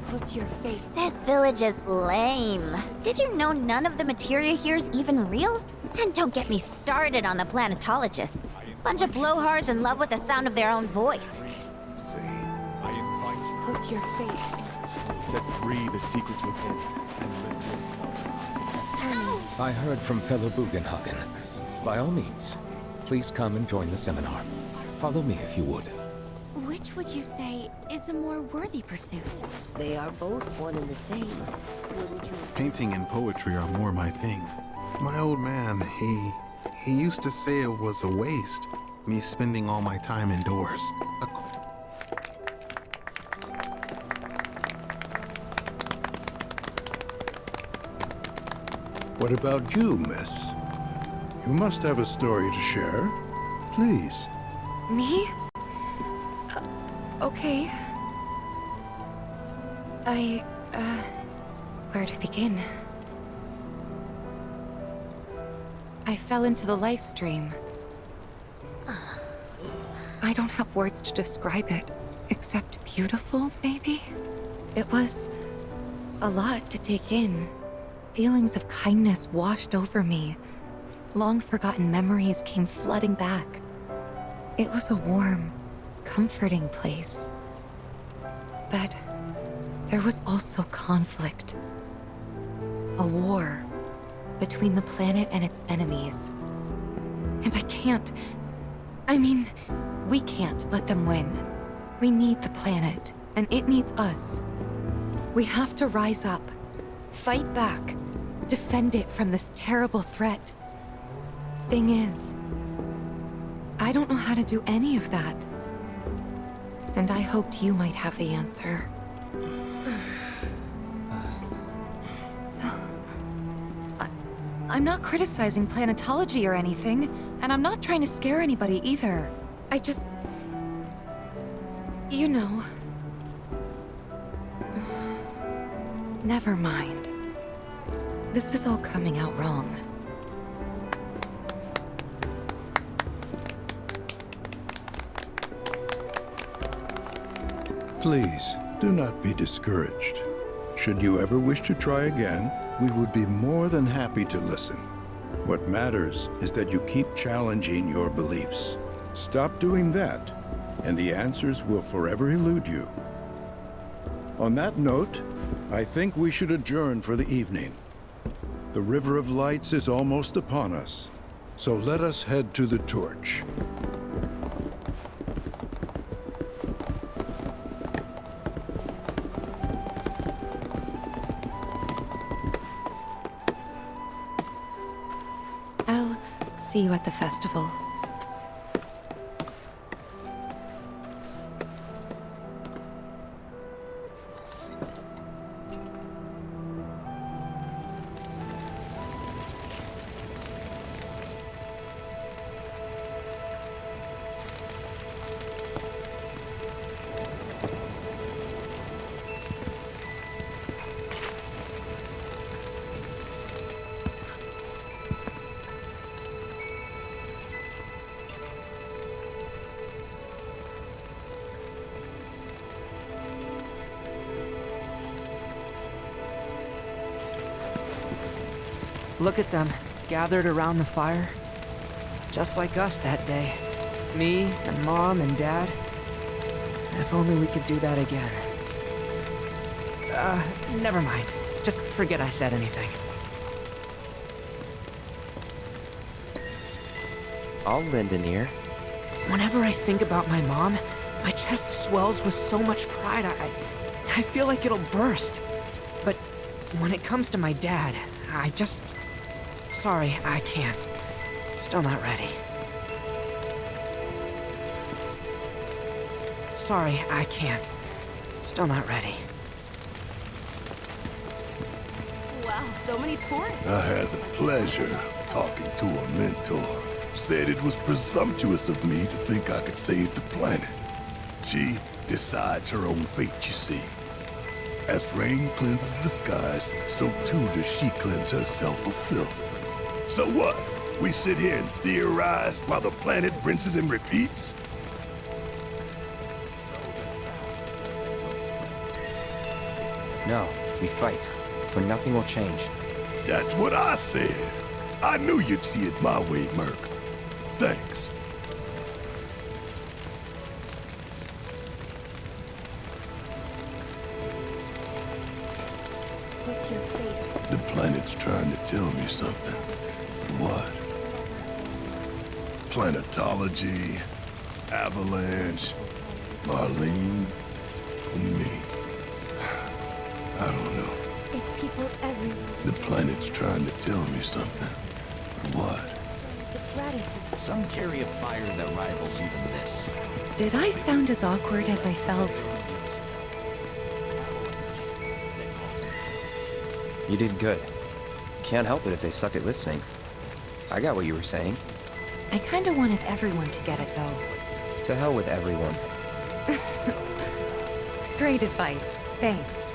Put your face. This village is lame. Did you know none of the materia here is even real? And don't get me started on the planetologists. Bunch of blowhards in love with the sound of their own voice. Put your faith. Set free the secrets within and lift yourself. I heard from fellow Bugenhagen. By all means, please come and join the seminar. Follow me if you would. Which would you say is a more worthy pursuit? They are both one and the same, wouldn't you? Painting and poetry are more my thing. My old man, he used to say it was a waste, me spending all my time indoors. What about you, miss? You must have a story to share. Please. Me? Okay. Where to begin? I fell into the life stream. I don't have words to describe it, except beautiful, maybe? It was a lot to take in. Feelings of kindness washed over me. Long-forgotten memories came flooding back. It was a warm, comforting place. But there was also conflict. A war between the planet and its enemies. And we can't let them win. We need the planet, and it needs us. We have to rise up, fight back, defend it from this terrible threat. Thing is, I don't know how to do any of that. And I hoped you might have the answer. I'm not criticizing planetology or anything, and I'm not trying to scare anybody either. I just... You know... Never mind. This is all coming out wrong. Please, do not be discouraged. Should you ever wish to try again, we would be more than happy to listen. What matters is that you keep challenging your beliefs. Stop doing that, and the answers will forever elude you. On that note, I think we should adjourn for the evening. The River of Lights is almost upon us, so let us head to the torch. I'll see you at the festival. Look at them, gathered around the fire. Just like us that day. Me, and Mom, and Dad. If only we could do that again. Never mind. Just forget I said anything. I'll lend an ear. Whenever I think about my mom, my chest swells with so much pride, I feel like it'll burst. But when it comes to my dad, I just... Sorry, I can't. Still not ready. Sorry, I can't. Still not ready. Wow, so many tourists. I had the pleasure of talking to a mentor. Said it was presumptuous of me to think I could save the planet. She decides her own fate, you see. As rain cleanses the skies, so too does she cleanse herself of filth. So what? We sit here and theorize while the planet rinses and repeats? No, we fight, or nothing will change. That's what I said. I knew you'd see it my way, Merc. Thanks. What's your fate? The planet's trying to tell me something. What? Planetology, Avalanche, Marlene, and me. I don't know. If people everywhere... The planet's trying to tell me something. What? It's a gratitude. Some carry a fire that rivals even this. Did I sound as awkward as I felt? You did good. Can't help it if they suck at listening. I got what you were saying. I kinda wanted everyone to get it, though. To hell with everyone. Great advice. Thanks.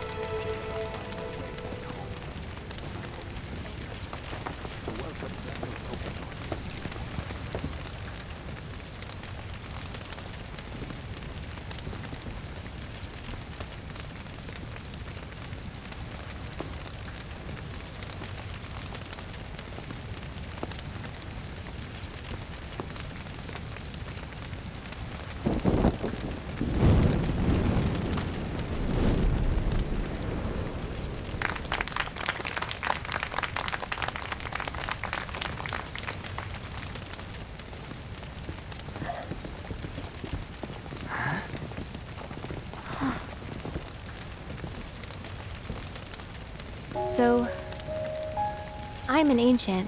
So, I'm an ancient.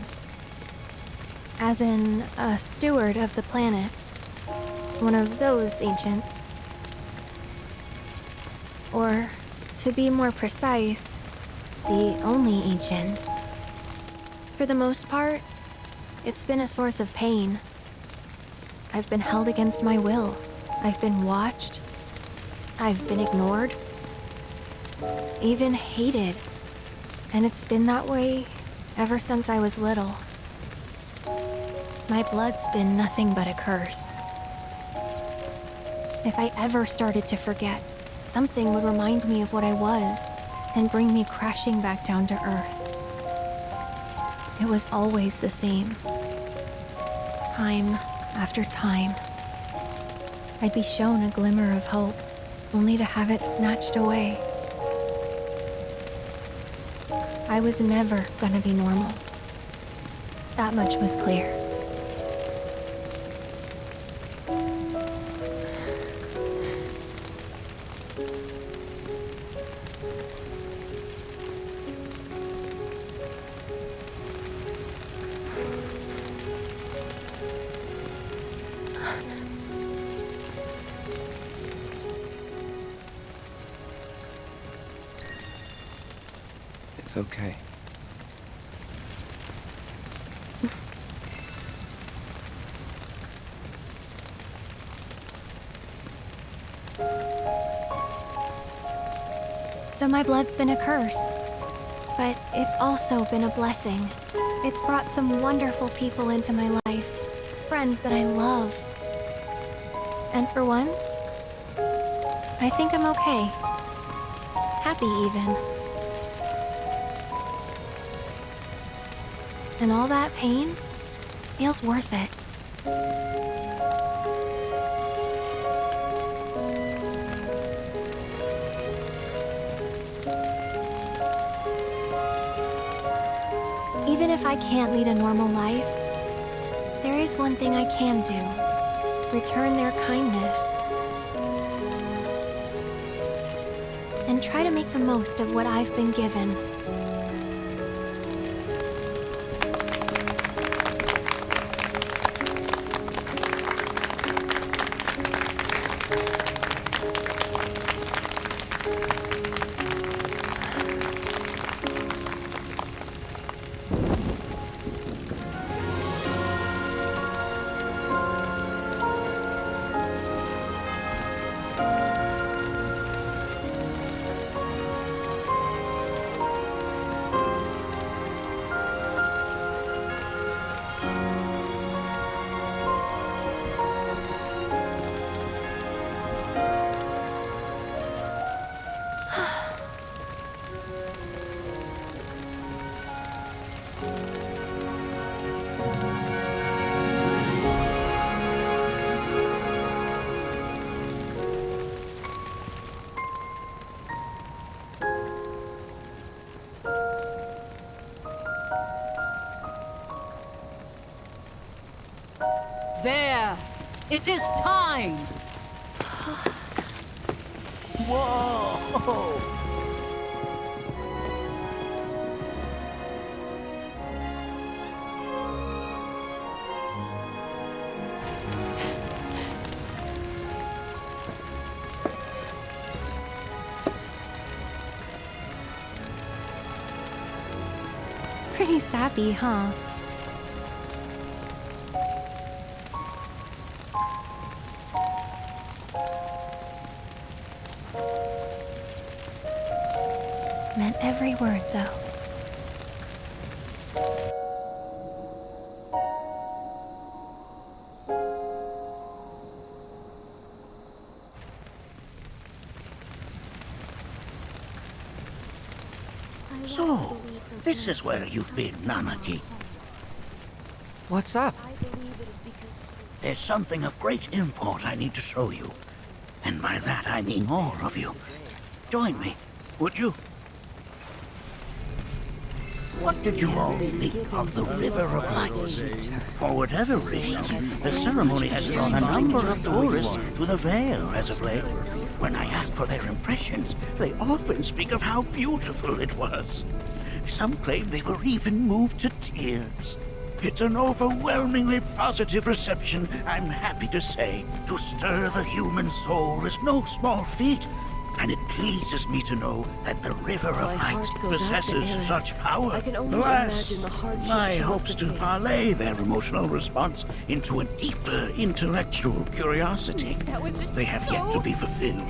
As in, a steward of the planet. One of those ancients. Or, to be more precise, the only ancient. For the most part, it's been a source of pain. I've been held against my will. I've been watched. I've been ignored. Even hated. And it's been that way ever since I was little. My blood's been nothing but a curse. If I ever started to forget, something would remind me of what I was and bring me crashing back down to earth. It was always the same. Time after time. I'd be shown a glimmer of hope, only to have it snatched away. I was never gonna be normal. That much was clear. It's okay. So my blood's been a curse, but it's also been a blessing. It's brought some wonderful people into my life, friends that I love. And for once, I think I'm okay. Happy even. And all that pain feels worth it. Even if I can't lead a normal life, there is one thing I can do. Return their kindness. And try to make the most of what I've been given. There! It is time! Whoa! Pretty sappy, huh? Meant every word, though. So, this is where you've been, Nanaki. What's up? There's something of great import I need to show you. And by that I mean all of you. Join me, would you? What did you all think of the River of Lights? For whatever reason, the ceremony has drawn a number of tourists to the Vale as of late. When I ask for their impressions, they often speak of how beautiful it was. Some claim they were even moved to tears. It's an overwhelmingly positive reception, I'm happy to say. To stir the human soul is no small feat, and it pleases me to know that the River of Light possesses such power. I can only Alas, imagine the hardships my she hopes must to have faced. parlay their emotional response into a deeper intellectual curiosity. They have yet to be fulfilled.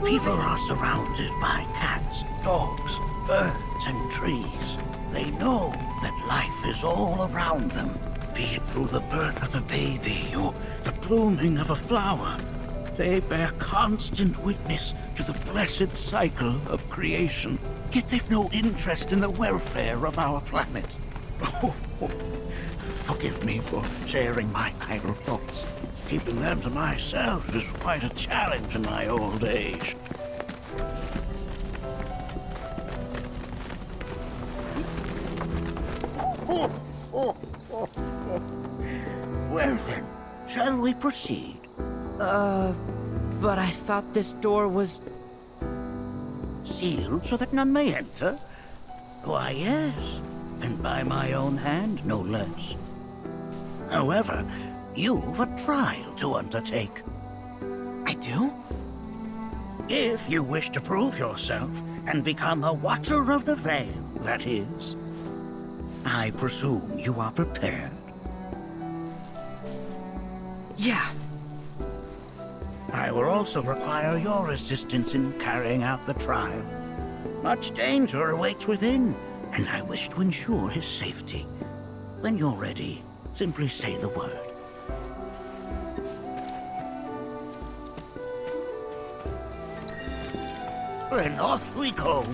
People are surrounded by cats, dogs, birds, and trees. They know that life is all around them, be it through the birth of a baby or the blooming of a flower. They bear constant witness to the blessed cycle of creation, yet they've no interest in the welfare of our planet. Forgive me for sharing my idle thoughts. Keeping them to myself is quite a challenge in my old age. Well then, shall we proceed? But I thought this door was... Sealed so that none may enter? Why, yes, and by my own hand, no less. However, you've a trial to undertake. I do? If you wish to prove yourself and become a Watcher of the Veil, that is. I presume you are prepared. Yeah. I will also require your assistance in carrying out the trial. Much danger awaits within, and I wish to ensure his safety. When you're ready, simply say the word. Then off we go.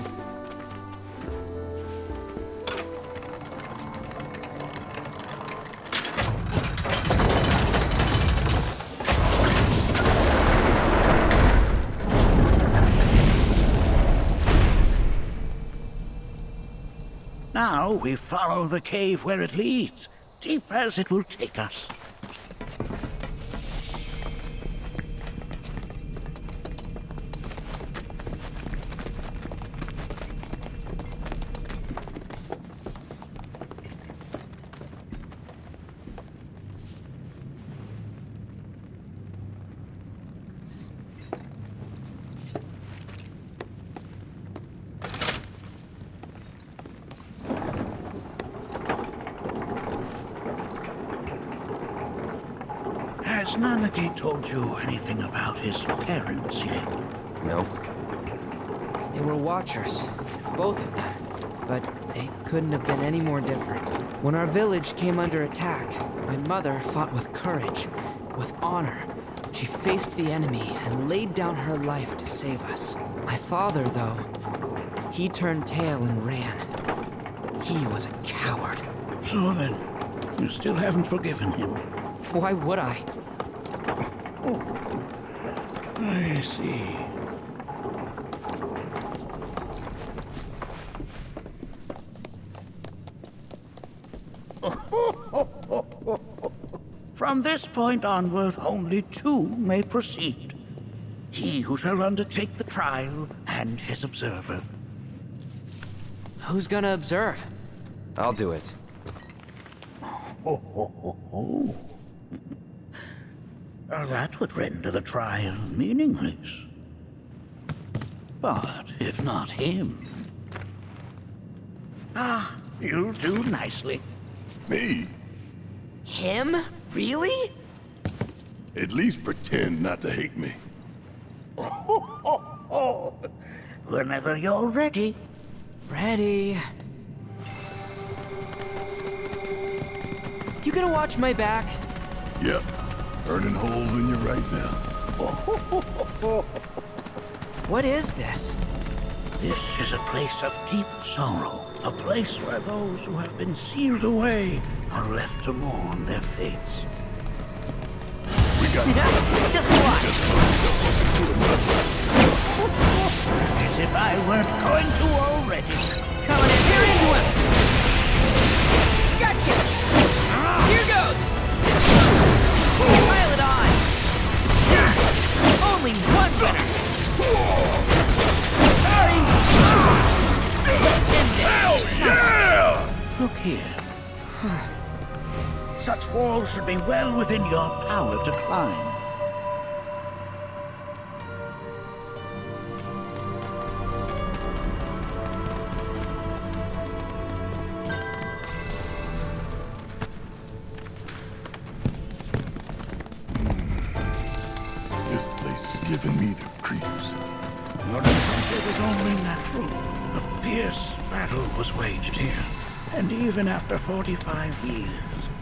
Now we follow the cave where it leads, deep as it will take us. Has Nanaki told you anything about his parents yet? No. They were Watchers, both of them. But they couldn't have been any more different. When our village came under attack, my mother fought with courage, with honor. She faced the enemy and laid down her life to save us. My father, though, he turned tail and ran. He was a coward. So then, you still haven't forgiven him? Why would I? Oh, I see. From this point onward, only two may proceed. He who shall undertake the trial and his observer. Who's gonna observe? I'll do it. That would render the trial meaningless. But if not him... Ah, you'll do nicely. Me? Him? Really? At least pretend not to hate me. Whenever you're ready. Ready. You gonna watch my back? Yep. Burning holes in you right now. What is this? This is a place of deep sorrow. A place where those who have been sealed away are left to mourn their fates. We got Just watch. As if I weren't going to already. Coming in. You're into him. Gotcha. Here goes. Pile it on. Only one winner. Sorry. Let's end it. Hell yeah! here. Such walls should be well within your power to climb. This place is giving me the creeps. Your discomfort is only natural. A fierce battle was waged here. And even after 45 years,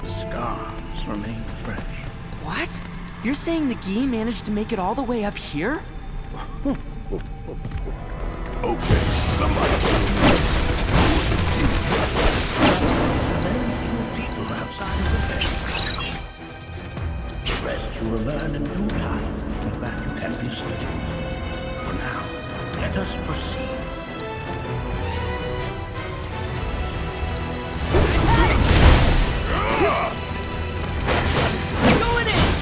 the scars remain fresh. What? You're saying the Gi managed to make it all the way up here? Okay, somebody Very few people outside of the base. The rest you will learn in due time, of that you can be certain. For now, let us proceed. Going in!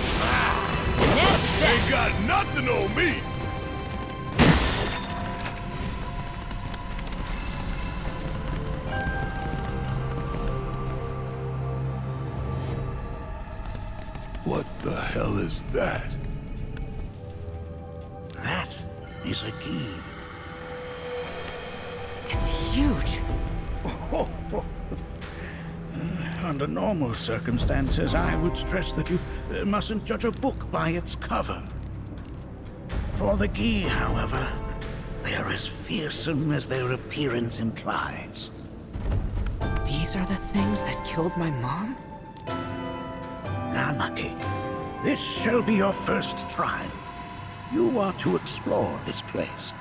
Ain't got nothing on me! What the hell is that? That is a key. It's huge. Under normal circumstances, I would stress that you mustn't judge a book by its cover. For the Gi, however, they are as fearsome as their appearance implies. These are the things that killed my mom? Nanaki, this shall be your first trial. You are to explore this place.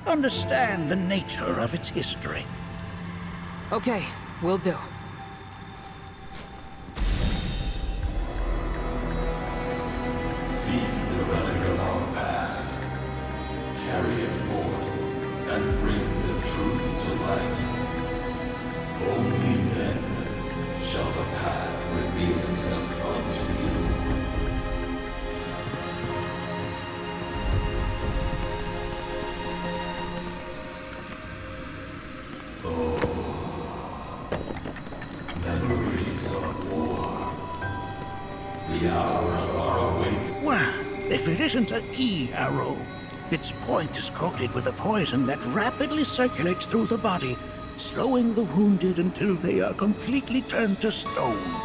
Understand the nature of its history. Okay, will do. Seek the relic of our past. Carry it forth and bring the truth to light. Only then shall the path reveal itself unto you. Memories of war. The hour of our awakening. Well, if it isn't a Gi arrow, its point is coated with a poison that rapidly circulates through the body, slowing the wounded until they are completely turned to stone.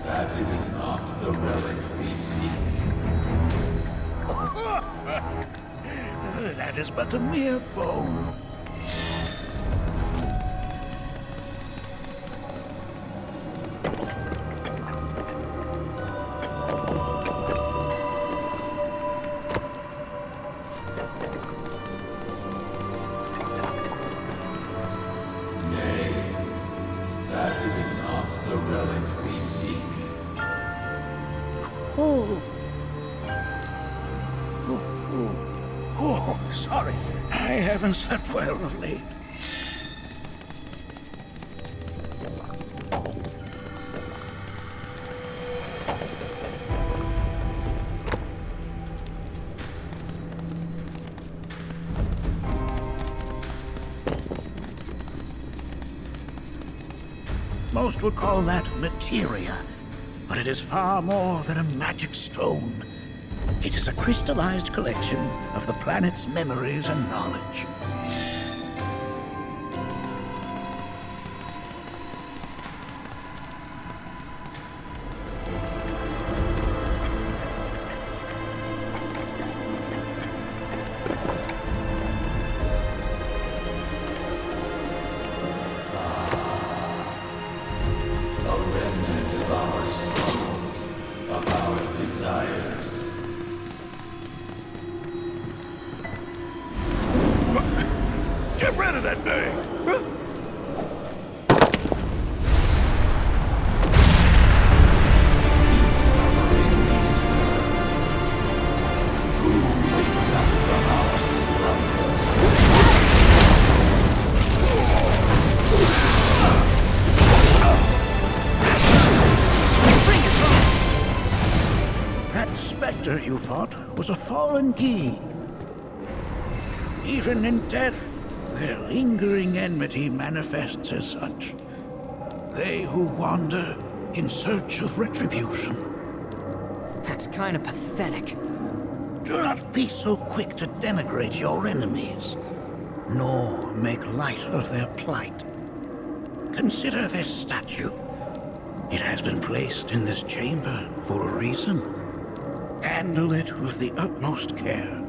That is not the relic we seek. That is but a mere bone. Nay, that is not the relic we seek. Oh. Oh, sorry. I haven't slept well of late. Most would call that materia, but it is far more than a magic stone. It is a crystallized collection of the planet's memories and knowledge. A remnant of our struggles, of our desires. Get rid of that thing! Who wakes us from our slumber? monster you fought was a fallen Gi. Even in death, their lingering enmity manifests as such. They who wander in search of retribution. That's kind of pathetic. Do not be so quick to denigrate your enemies, nor make light of their plight. Consider this statue. It has been placed in this chamber for a reason. Handle it with the utmost care.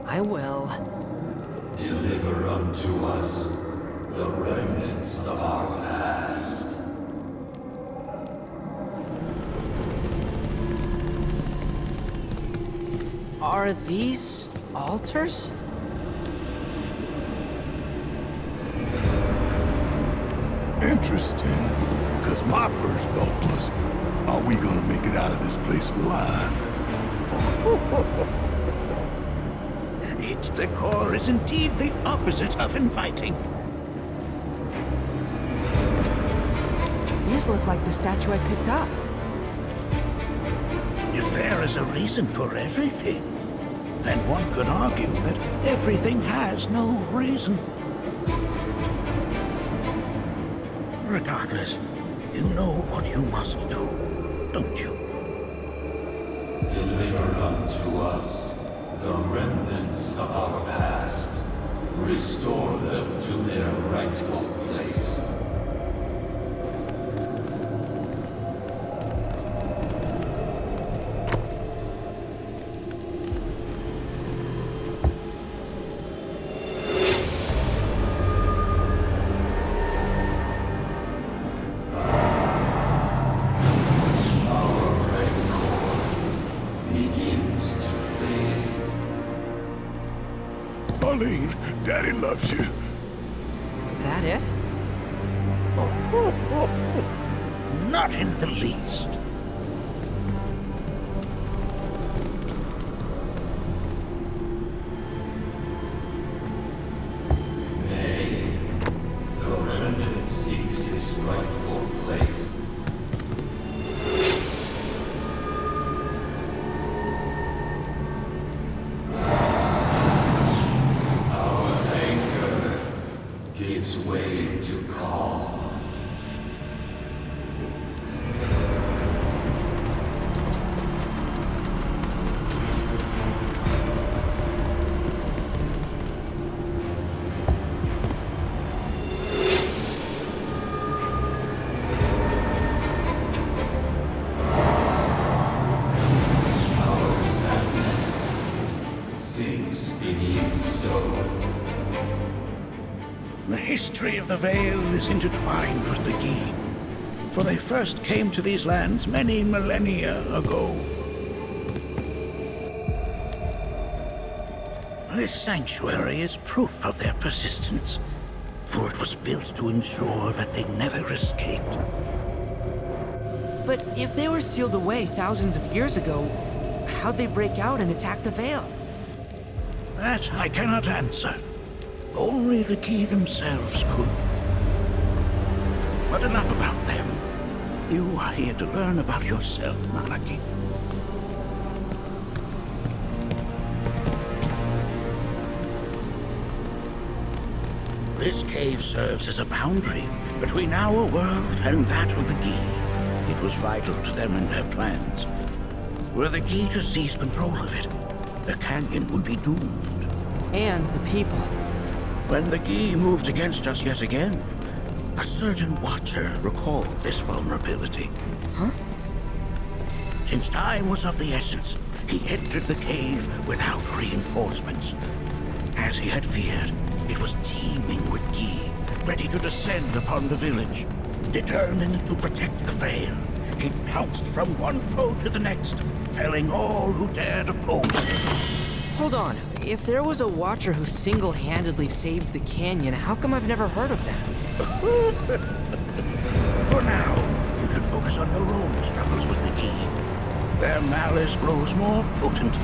I will. Deliver unto us the remnants of our past. Are these altars? Interesting. Because my first thought was, are we gonna make it out of this place alive? Its decor is indeed the opposite of inviting. These look like the statue I picked up. If there is a reason for everything, then one could argue that everything has no reason. Regardless, you know what you must do, don't you? Deliver unto us the remnants of our past. Restore them to their rightful place. Arlene, Daddy loves you. That it? Not in the least. Nay, the remnant seeks its rightful place. Gives way to calm. Our sadness sinks beneath stone. The history of the Vale is intertwined with the Gi, for they first came to these lands many millennia ago. This sanctuary is proof of their persistence, for it was built to ensure that they never escaped. But if they were sealed away thousands of years ago, how'd they break out and attack the Vale? That I cannot answer. Only the Gi themselves could. But enough about them. You are here to learn about yourself, Malaki. This cave serves as a boundary between our world and that of the Gi. It was vital to them and their plans. Were the Gi to seize control of it, the canyon would be doomed. And the people. When the Gi moved against us yet again, a certain watcher recalled this vulnerability. Huh? Since time was of the essence, he entered the cave without reinforcements. As he had feared, it was teeming with Gi, ready to descend upon the village. Determined to protect the Vale, he pounced from one foe to the next, felling all who dared oppose him. Hold on. If there was a watcher who single-handedly saved the canyon, how come I've never heard of them? For now, you can focus on your own struggles with the Gi. Their malice grows more potent.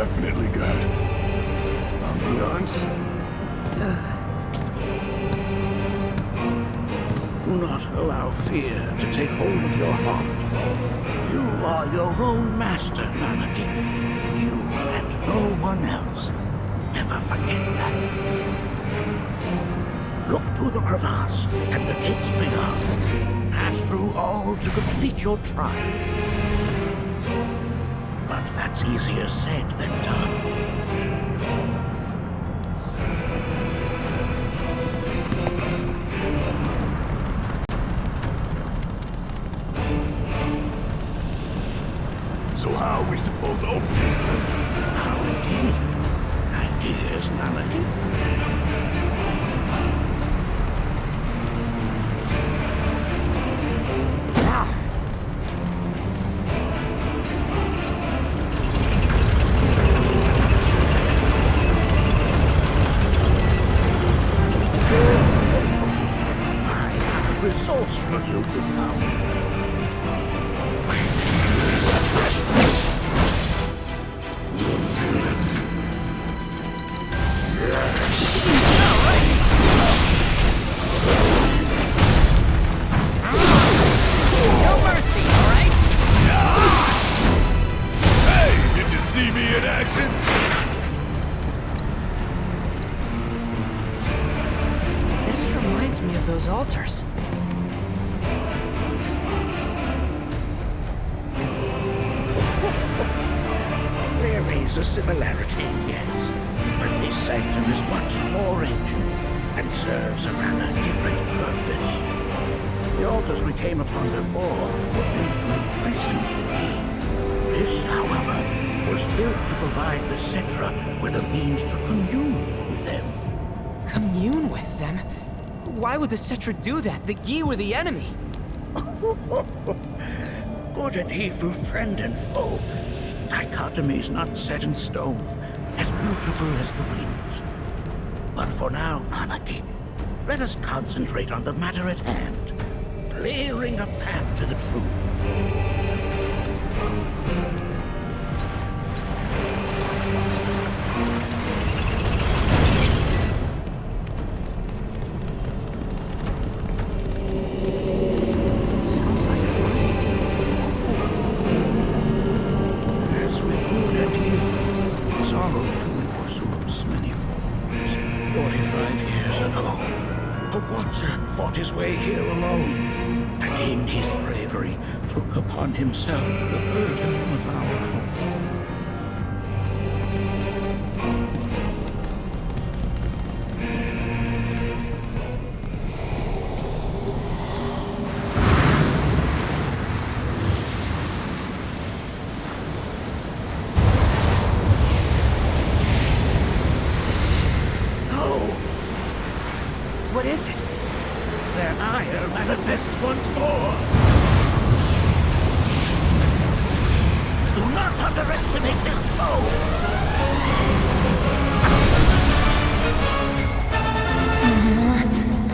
definitely got ambiance. Do not allow fear to take hold of your heart. You are your own master, Nanaki. You and no one else. Never forget that. Look to the crevasse and the gates beyond. Pass through all to complete your trial. But that's easier said than done. So how are we supposed to open this thing? How indeed? Ideas, Nanaki? Resourceful you've become. No mercy, all right? Hey, did you see me in action? This reminds me of those altars. There is a similarity, yes. But this sanctum is much more ancient and serves a rather different purpose. The altars we came upon before were built to imprison the king. This, however, was built to provide the Cetra with a means to commune with them. Commune with them? Why would the Cetra do that? The Gi were the enemy. Good and evil, friend and foe. Dichotomy's not set in stone, as mutable as the winds. But for now, Nanaki, let us concentrate on the matter at hand, clearing a path to the truth. Sounds like a lie. As with good and evil, sorrow too assumes many forms. 45 years ago, a watcher fought his way here alone, and in his bravery took upon himself the burden of our hope. What is it? Their ire manifests once more. Do not underestimate this foe.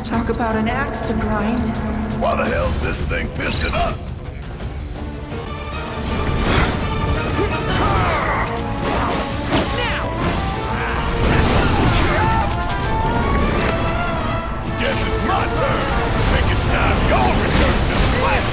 Talk about an axe to grind. Why the hell's this thing piston up? Guess it's my turn. Think it's time y'all return to the flesh.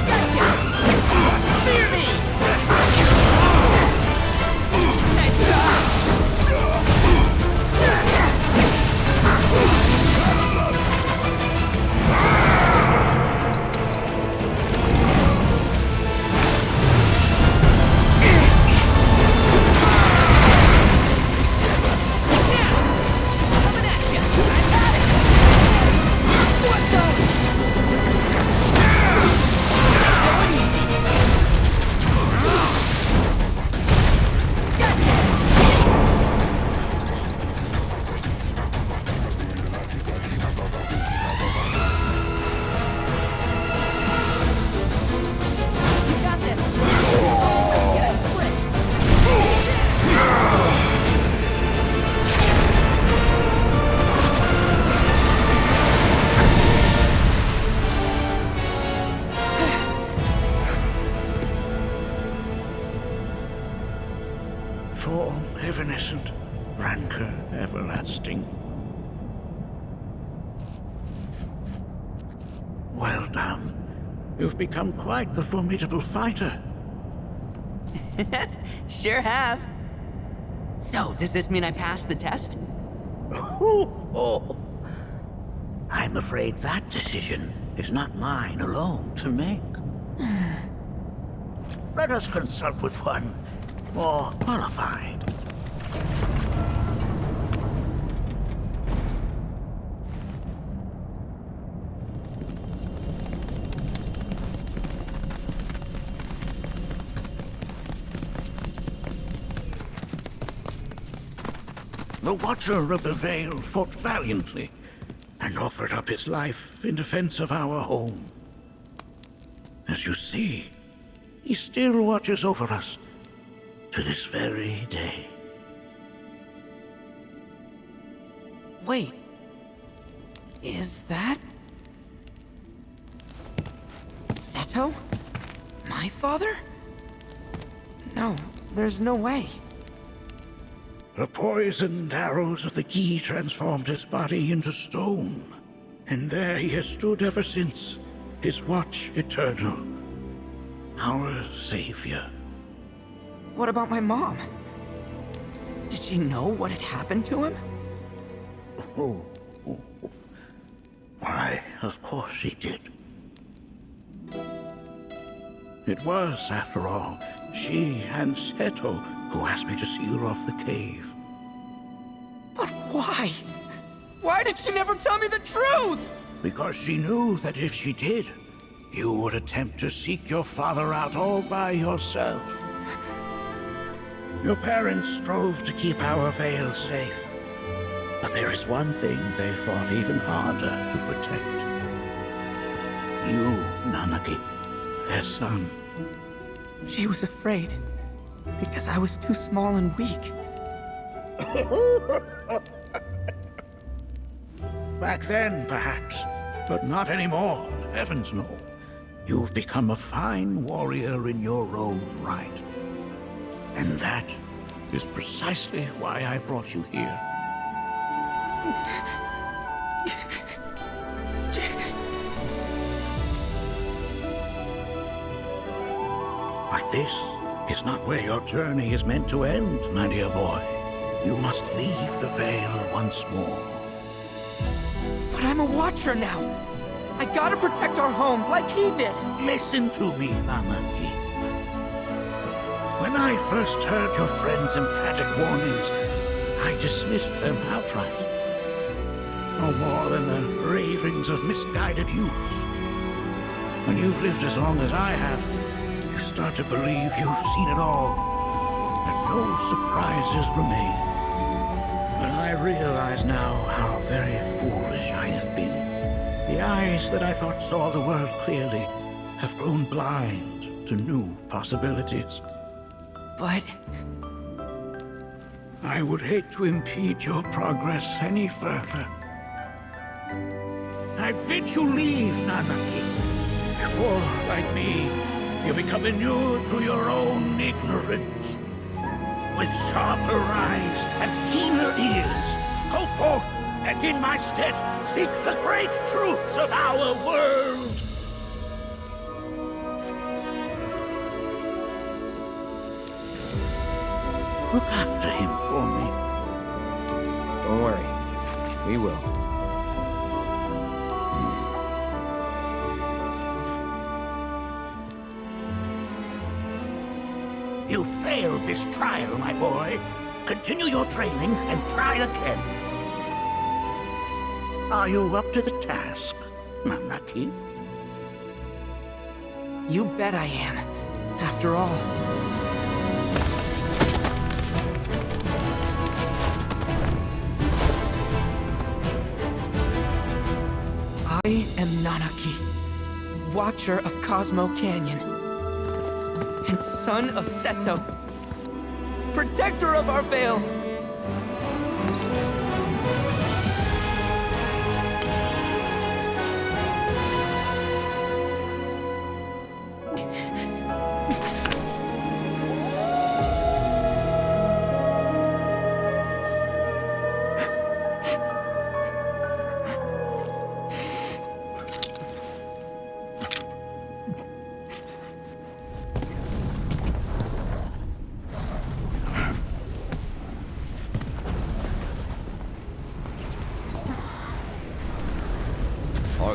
Gotcha! Fear me! form evanescent, rancor everlasting. Well done. You've become quite the formidable fighter. Sure have. So, does this mean I passed the test? I'm afraid that decision is not mine alone to make. Let us consult with one more qualified. The Watcher of the Veil fought valiantly and offered up his life in defense of our home. As you see, he still watches over us to this very day. Wait. Is that... Seto? My father? No, there's no way. The poisoned arrows of the key transformed his body into stone, and there he has stood ever since, his watch eternal, our savior. What about my mom? Did she know what had happened to him? Why, of course she did. It was, after all, she and Seto who asked me to seal off the cave. But why? Why did she never tell me the truth? Because she knew that if she did, you would attempt to seek your father out all by yourself. Your parents strove to keep our Veil safe. But there is one thing they fought even harder to protect. You, Nanaki, their son. She was afraid, because I was too small and weak. Back then, perhaps, but not anymore, heavens no. You've become a fine warrior in your own right. And that is precisely why I brought you here. But this is not where your journey is meant to end, my dear boy. You must leave the Veil once more. But I'm a Watcher now. I gotta protect our home like he did. Listen to me, Nanaki. When I first heard your friend's emphatic warnings, I dismissed them outright. No more than the ravings of misguided youths. When you've lived as long as I have, you start to believe you've seen it all, that no surprises remain. But I realize now how very foolish I have been. The eyes that I thought saw the world clearly have grown blind to new possibilities. But... I would hate to impede your progress any further. I bid you leave, Nanaki, before, like me, you become inured to your own ignorance. With sharper eyes and keener ears, go forth and in my stead seek the great truths of our world. Look after him for me. Don't worry. We will. You failed this trial, my boy. Continue your training and try again. Are you up to the task, Nanaki? You bet I am. After all... I am Nanaki, Watcher of Cosmo Canyon, and son of Seto, protector of our Veil.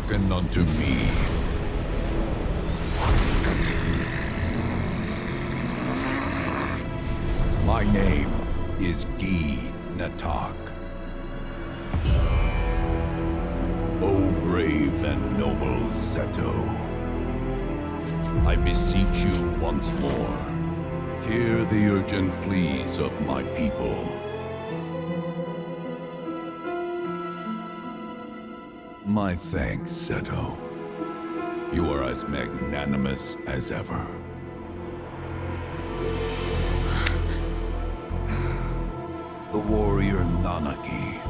Hearken unto me. My name is Gi Natak. O brave and noble Seto, I beseech you once more, hear the urgent pleas of my people. My thanks, Seto. You are as magnanimous as ever. The warrior Nanaki,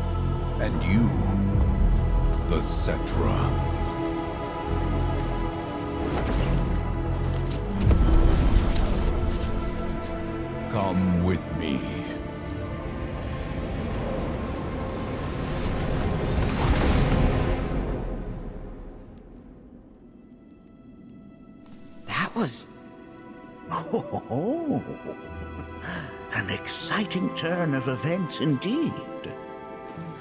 and you, the Cetra. Come with me. That was... Oh, an exciting turn of events indeed.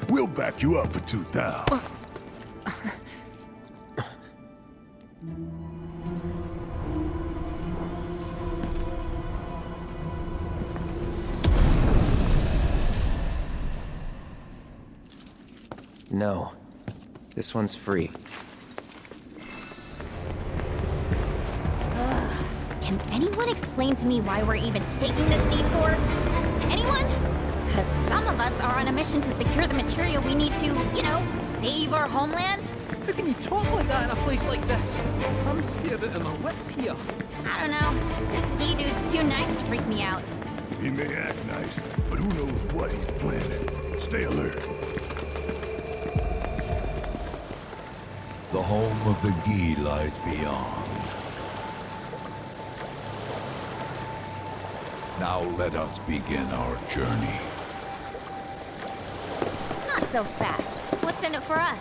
We'll back you up for 2,000. No. This one's free. Can anyone explain to me why we're even taking this detour? Anyone? Because some of us are on a mission to secure the material we need to, save our homeland. How can you talk like that in a place like this? I'm scared out of my wits here. I don't know. This Gi dude's too nice to freak me out. He may act nice, but who knows what he's planning. Stay alert. The home of the Gi lies beyond. Now let us begin our journey. Not so fast. What's in it for us?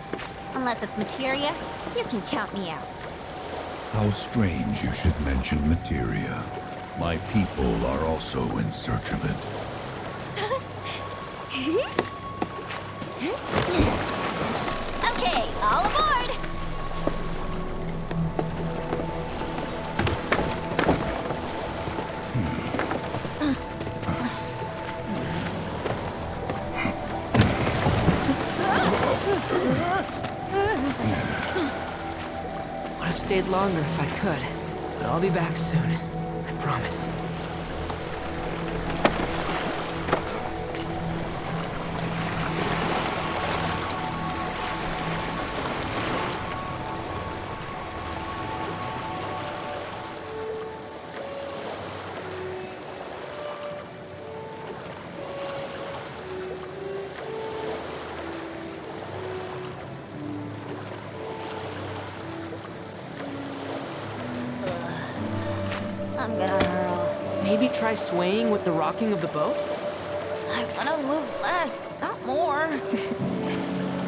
Unless it's materia, you can count me out. How strange you should mention materia. My people are also in search of it. Okay, all aboard! Would have stayed longer if I could, but I'll be back soon. I promise. I'm gonna hurl. Maybe try swaying with the rocking of the boat? I wanna move less, not more.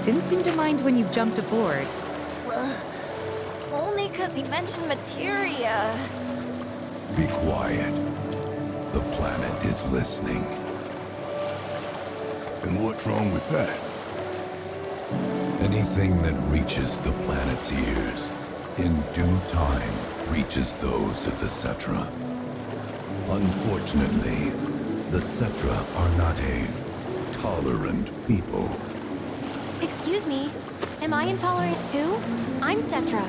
Didn't seem to mind when you jumped aboard. Only 'cause he mentioned materia. Be quiet. The planet is listening. And what's wrong with that? Anything that reaches the planet's ears, in due time, reaches those of the Cetra. Unfortunately, the Cetra are not a tolerant people. Excuse me, am I intolerant too? I'm Cetra.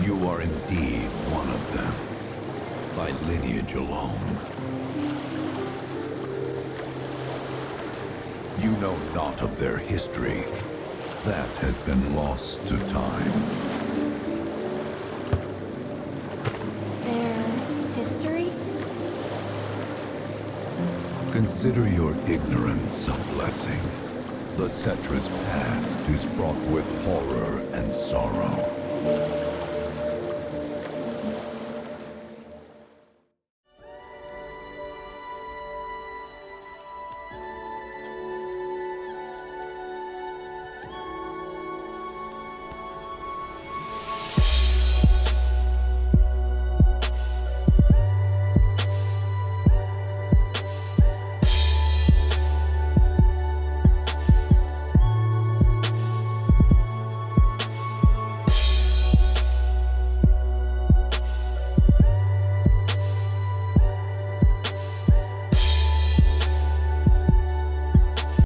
You are indeed one of them, by lineage alone. You know not of their history. That has been lost to time. Their history? Consider your ignorance a blessing. The Cetra's past is fraught with horror and sorrow.